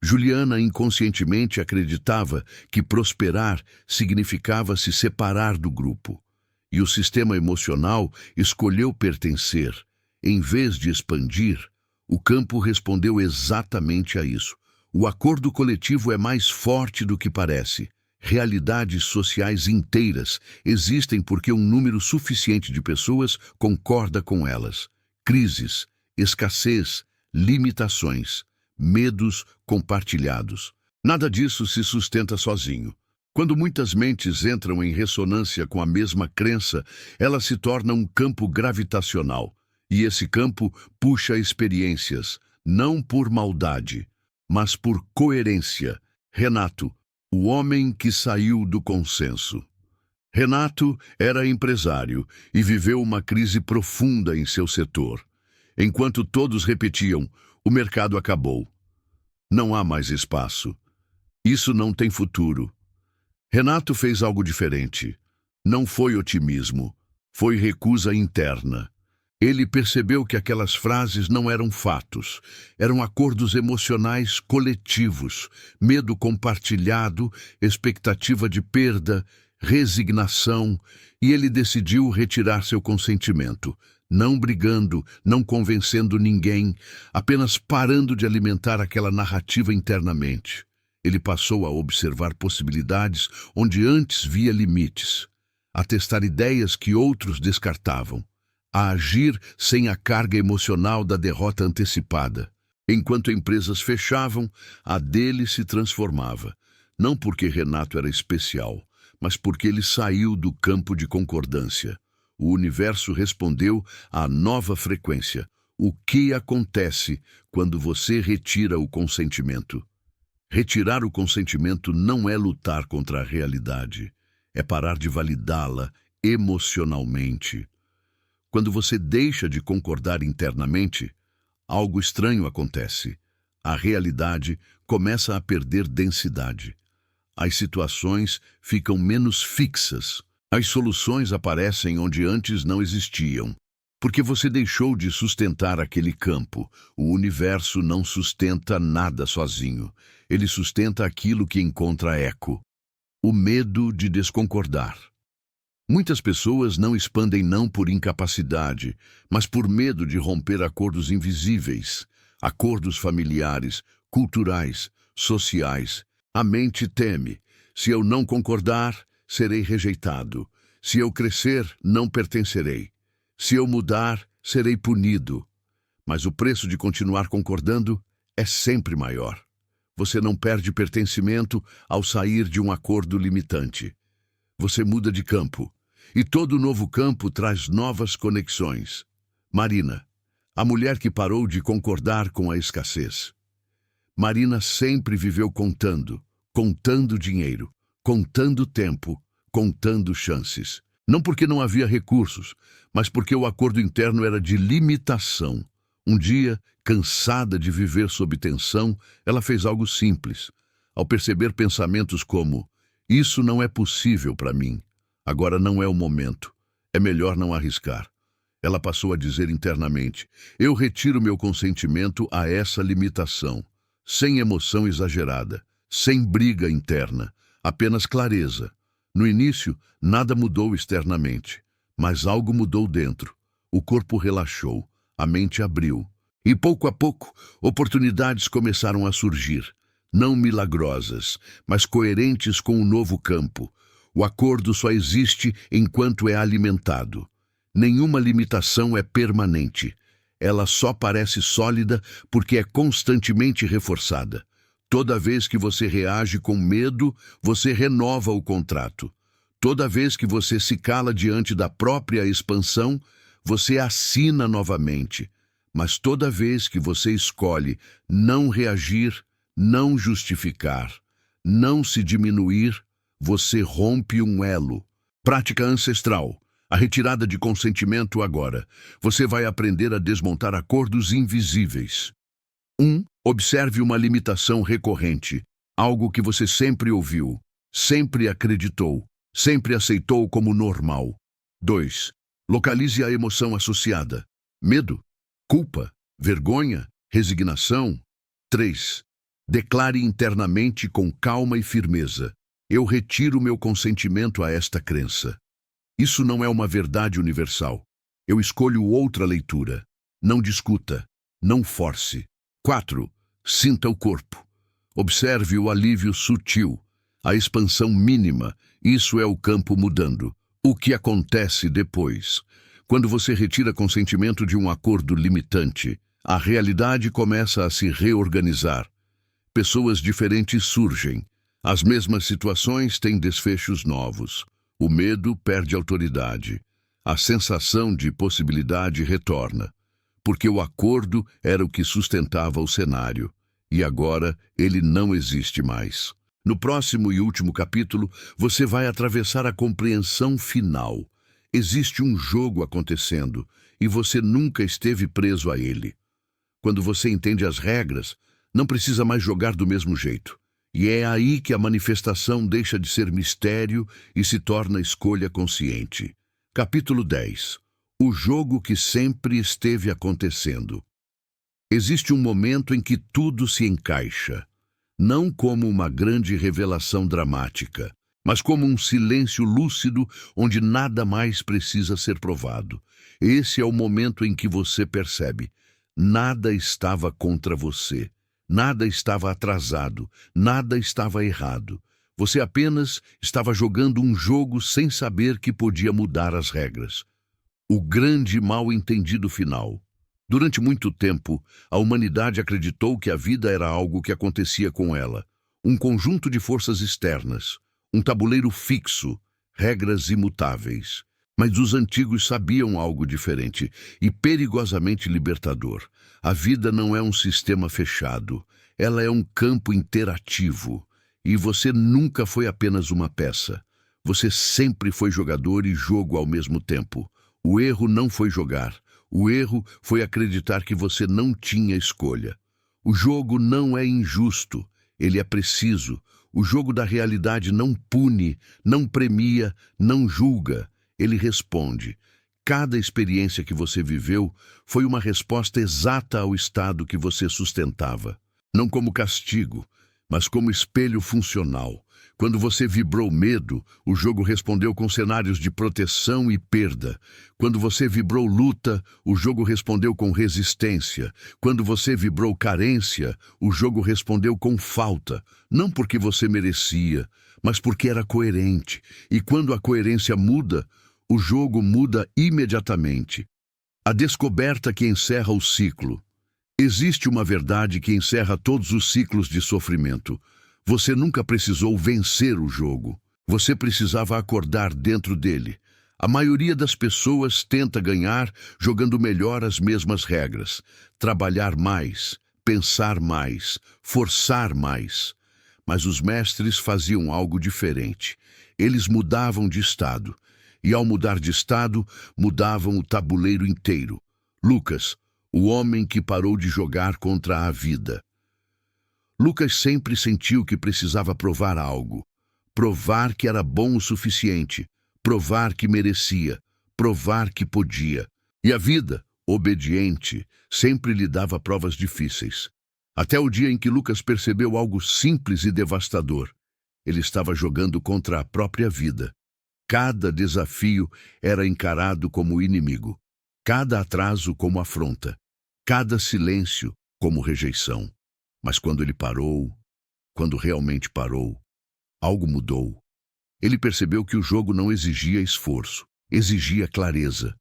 Juliana inconscientemente acreditava que prosperar significava se separar do grupo. E o sistema emocional escolheu pertencer. Em vez de expandir, o campo respondeu exatamente a isso. O acordo coletivo é mais forte do que parece. Realidades sociais inteiras existem porque um número suficiente de pessoas concorda com elas. Crises, escassez, limitações, medos compartilhados. Nada disso se sustenta sozinho. Quando muitas mentes entram em ressonância com a mesma crença, ela se torna um campo gravitacional. E esse campo puxa experiências, não por maldade, mas por coerência. Renato, o homem que saiu do consenso. Renato era empresário e viveu uma crise profunda em seu setor. Enquanto todos repetiam, o mercado acabou. Não há mais espaço. Isso não tem futuro. Renato fez algo diferente. Não foi otimismo, foi recusa interna. Ele percebeu que aquelas frases não eram fatos, eram acordos emocionais coletivos, medo compartilhado, expectativa de perda, resignação, e ele decidiu retirar seu consentimento, não brigando, não convencendo ninguém, apenas parando de alimentar aquela narrativa internamente. Ele passou a observar possibilidades onde antes via limites, a testar ideias que outros descartavam, a agir sem a carga emocional da derrota antecipada. Enquanto empresas fechavam, a dele se transformava, não porque Renato era especial, mas porque ele saiu do campo de concordância. O universo respondeu à nova frequência. O que acontece quando você retira o consentimento? Retirar o consentimento não é lutar contra a realidade, é parar de validá-la emocionalmente. Quando você deixa de concordar internamente, algo estranho acontece. A realidade começa a perder densidade. As situações ficam menos fixas. As soluções aparecem onde antes não existiam. Porque você deixou de sustentar aquele campo. O universo não sustenta nada sozinho. Ele sustenta aquilo que encontra eco. O medo de desconcordar. Muitas pessoas não expandem não por incapacidade, mas por medo de romper acordos invisíveis, acordos familiares, culturais, sociais. A mente teme. Se eu não concordar, serei rejeitado. Se eu crescer, não pertencerei. Se eu mudar, serei punido. Mas o preço de continuar concordando é sempre maior. Você não perde pertencimento ao sair de um acordo limitante. Você muda de campo. E todo novo campo traz novas conexões. Marina, a mulher que parou de concordar com a escassez. Marina sempre viveu contando dinheiro, contando tempo, contando chances. Não porque não havia recursos, mas porque o acordo interno era de limitação. Um dia, cansada de viver sob tensão, ela fez algo simples. Ao perceber pensamentos como: isso não é possível para mim. Agora não é o momento. É melhor não arriscar. Ela passou a dizer internamente: eu retiro meu consentimento a essa limitação. Sem emoção exagerada, sem briga interna, apenas clareza. No início, nada mudou externamente, mas algo mudou dentro. O corpo relaxou, a mente abriu. E pouco a pouco, oportunidades começaram a surgir. Não milagrosas, mas coerentes com o novo campo. O acordo só existe enquanto é alimentado. Nenhuma limitação é permanente. Ela só parece sólida porque é constantemente reforçada. Toda vez que você reage com medo, você renova o contrato. Toda vez que você se cala diante da própria expansão, você assina novamente. Mas toda vez que você escolhe não reagir, não justificar, não se diminuir, você rompe um elo. Prática ancestral. A retirada de consentimento agora. Você vai aprender a desmontar acordos invisíveis. 1. Observe uma limitação recorrente. Algo que você sempre ouviu, sempre acreditou, sempre aceitou como normal. 2. Localize a emoção associada. Medo, culpa, vergonha, resignação. 3. Declare internamente com calma e firmeza: eu retiro meu consentimento a esta crença. Isso não é uma verdade universal. Eu escolho outra leitura. Não discuta, não force. 4. Sinta o corpo. Observe o alívio sutil, a expansão mínima. Isso é o campo mudando. O que acontece depois? Quando você retira consentimento de um acordo limitante, a realidade começa a se reorganizar. Pessoas diferentes surgem. As mesmas situações têm desfechos novos. O medo perde autoridade. A sensação de possibilidade retorna. Porque o acordo era o que sustentava o cenário. E agora ele não existe mais. No próximo e último capítulo, você vai atravessar a compreensão final. Existe um jogo acontecendo e você nunca esteve preso a ele. Quando você entende as regras, não precisa mais jogar do mesmo jeito. E é aí que a manifestação deixa de ser mistério e se torna escolha consciente. Capítulo 10. O jogo que sempre esteve acontecendo. Existe um momento em que tudo se encaixa, não como uma grande revelação dramática, mas como um silêncio lúcido onde nada mais precisa ser provado. Esse é o momento em que você percebe: nada estava contra você. Nada estava atrasado, nada estava errado. Você apenas estava jogando um jogo sem saber que podia mudar as regras. O grande mal-entendido final. Durante muito tempo, a humanidade acreditou que a vida era algo que acontecia com ela. Um conjunto de forças externas, um tabuleiro fixo, regras imutáveis. Mas os antigos sabiam algo diferente e perigosamente libertador. A vida não é um sistema fechado, ela é um campo interativo. E você nunca foi apenas uma peça. Você sempre foi jogador e jogo ao mesmo tempo. O erro não foi jogar. O erro foi acreditar que você não tinha escolha. O jogo não é injusto, ele é preciso. O jogo da realidade não pune, não premia, não julga. Ele responde: Cada experiência que você viveu foi uma resposta exata ao estado que você sustentava. Não como castigo, mas como espelho funcional. Quando você vibrou medo, o jogo respondeu com cenários de proteção e perda. Quando você vibrou luta, o jogo respondeu com resistência. Quando você vibrou carência, o jogo respondeu com falta. Não porque você merecia, mas porque era coerente. E quando a coerência muda, o jogo muda imediatamente. A descoberta que encerra o ciclo. Existe uma verdade que encerra todos os ciclos de sofrimento. Você nunca precisou vencer o jogo. Você precisava acordar dentro dele. A maioria das pessoas tenta ganhar jogando melhor as mesmas regras. Trabalhar mais, pensar mais, forçar mais. Mas os mestres faziam algo diferente. Eles mudavam de estado. E ao mudar de estado, mudavam o tabuleiro inteiro. Lucas, o homem que parou de jogar contra a vida. Lucas sempre sentiu que precisava provar algo. Provar que era bom o suficiente. Provar que merecia. Provar que podia. E a vida, obediente, sempre lhe dava provas difíceis. Até o dia em que Lucas percebeu algo simples e devastador. Ele estava jogando contra a própria vida. Cada desafio era encarado como inimigo. Cada atraso como afronta. Cada silêncio como rejeição. Mas quando ele parou, quando realmente parou, algo mudou. Ele percebeu que o jogo não exigia esforço, exigia clareza.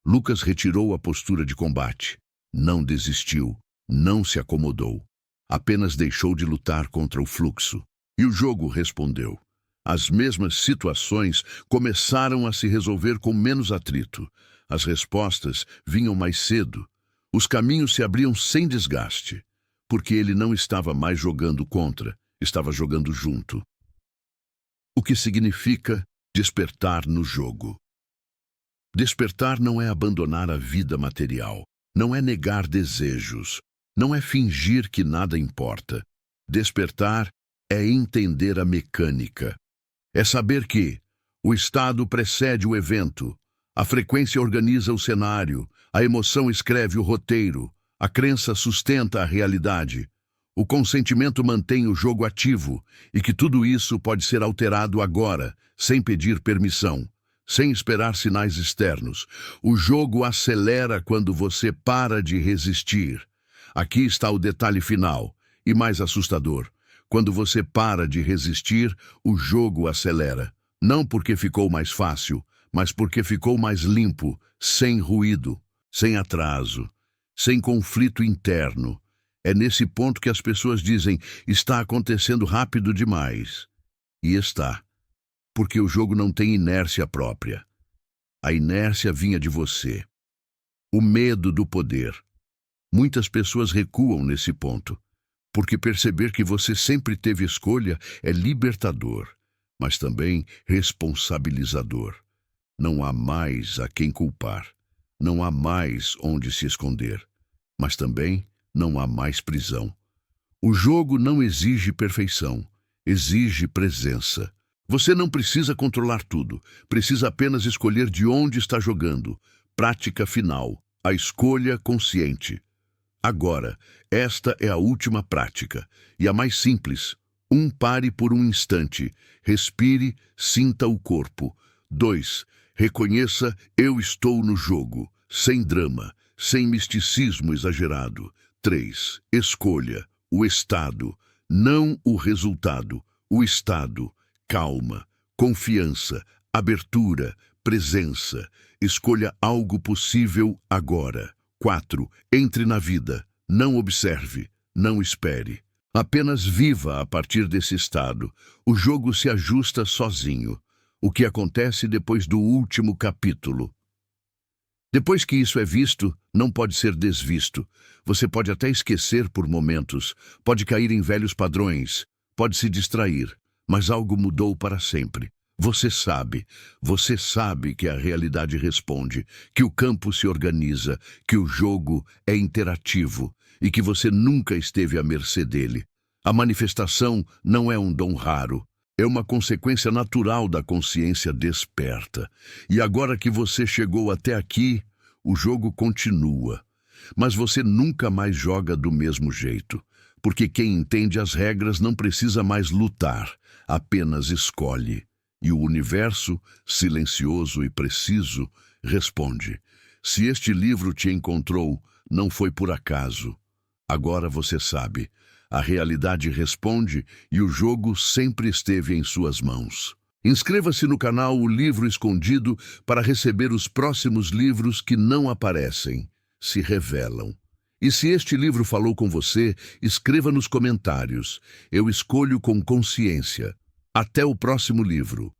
Lucas retirou a postura de combate. Não desistiu, não se acomodou. Apenas deixou de lutar contra o fluxo. E o jogo respondeu. As mesmas situações começaram a se resolver com menos atrito. As respostas vinham mais cedo. Os caminhos se abriam sem desgaste. Porque ele não estava mais jogando contra, estava jogando junto. O que significa despertar no jogo? Despertar não é abandonar a vida material, não é negar desejos, não é fingir que nada importa. Despertar é entender a mecânica. É saber que o estado precede o evento, a frequência organiza o cenário, a emoção escreve o roteiro, a crença sustenta a realidade. O consentimento mantém o jogo ativo e que tudo isso pode ser alterado agora, sem pedir permissão, sem esperar sinais externos. O jogo acelera quando você para de resistir. Aqui está o detalhe final e mais assustador. Quando você para de resistir, o jogo acelera. Não porque ficou mais fácil, mas porque ficou mais limpo, sem ruído, sem atraso. Sem conflito interno. É nesse ponto que as pessoas dizem, está acontecendo rápido demais. E está. Porque o jogo não tem inércia própria. A inércia vinha de você. O medo do poder. Muitas pessoas recuam nesse ponto, porque perceber que você sempre teve escolha é libertador, mas também responsabilizador. Não há mais a quem culpar. Não há mais onde se esconder. Mas também não há mais prisão. O jogo não exige perfeição, exige presença. Você não precisa controlar tudo, precisa apenas escolher de onde está jogando. Prática final, a escolha consciente. Agora, esta é a última prática, e a mais simples. Pare por um instante, respire, sinta o corpo. 2. Reconheça, eu estou no jogo, sem drama. Sem misticismo exagerado. 3. Escolha o estado, não o resultado. O estado, calma, confiança, abertura, presença. Escolha algo possível agora. 4. Entre na vida. Não observe, não espere. Apenas viva a partir desse estado. O jogo se ajusta sozinho. O que acontece depois do último capítulo? Depois que isso é visto, não pode ser desvisto. Você pode até esquecer por momentos, pode cair em velhos padrões, pode se distrair, mas algo mudou para sempre. Você sabe que a realidade responde, que o campo se organiza, que o jogo é interativo e que você nunca esteve à mercê dele. A manifestação não é um dom raro, É uma consequência natural da consciência desperta. E agora que você chegou até aqui, o jogo continua. Mas você nunca mais joga do mesmo jeito, porque quem entende as regras não precisa mais lutar, apenas escolhe. E o universo, silencioso e preciso, responde: se este livro te encontrou, não foi por acaso. Agora você sabe, a realidade responde e o jogo sempre esteve em suas mãos. Inscreva-se no canal O Livro Escondido para receber os próximos livros que não aparecem, se revelam. E se este livro falou com você, escreva nos comentários. Eu escolho com consciência. Até o próximo livro.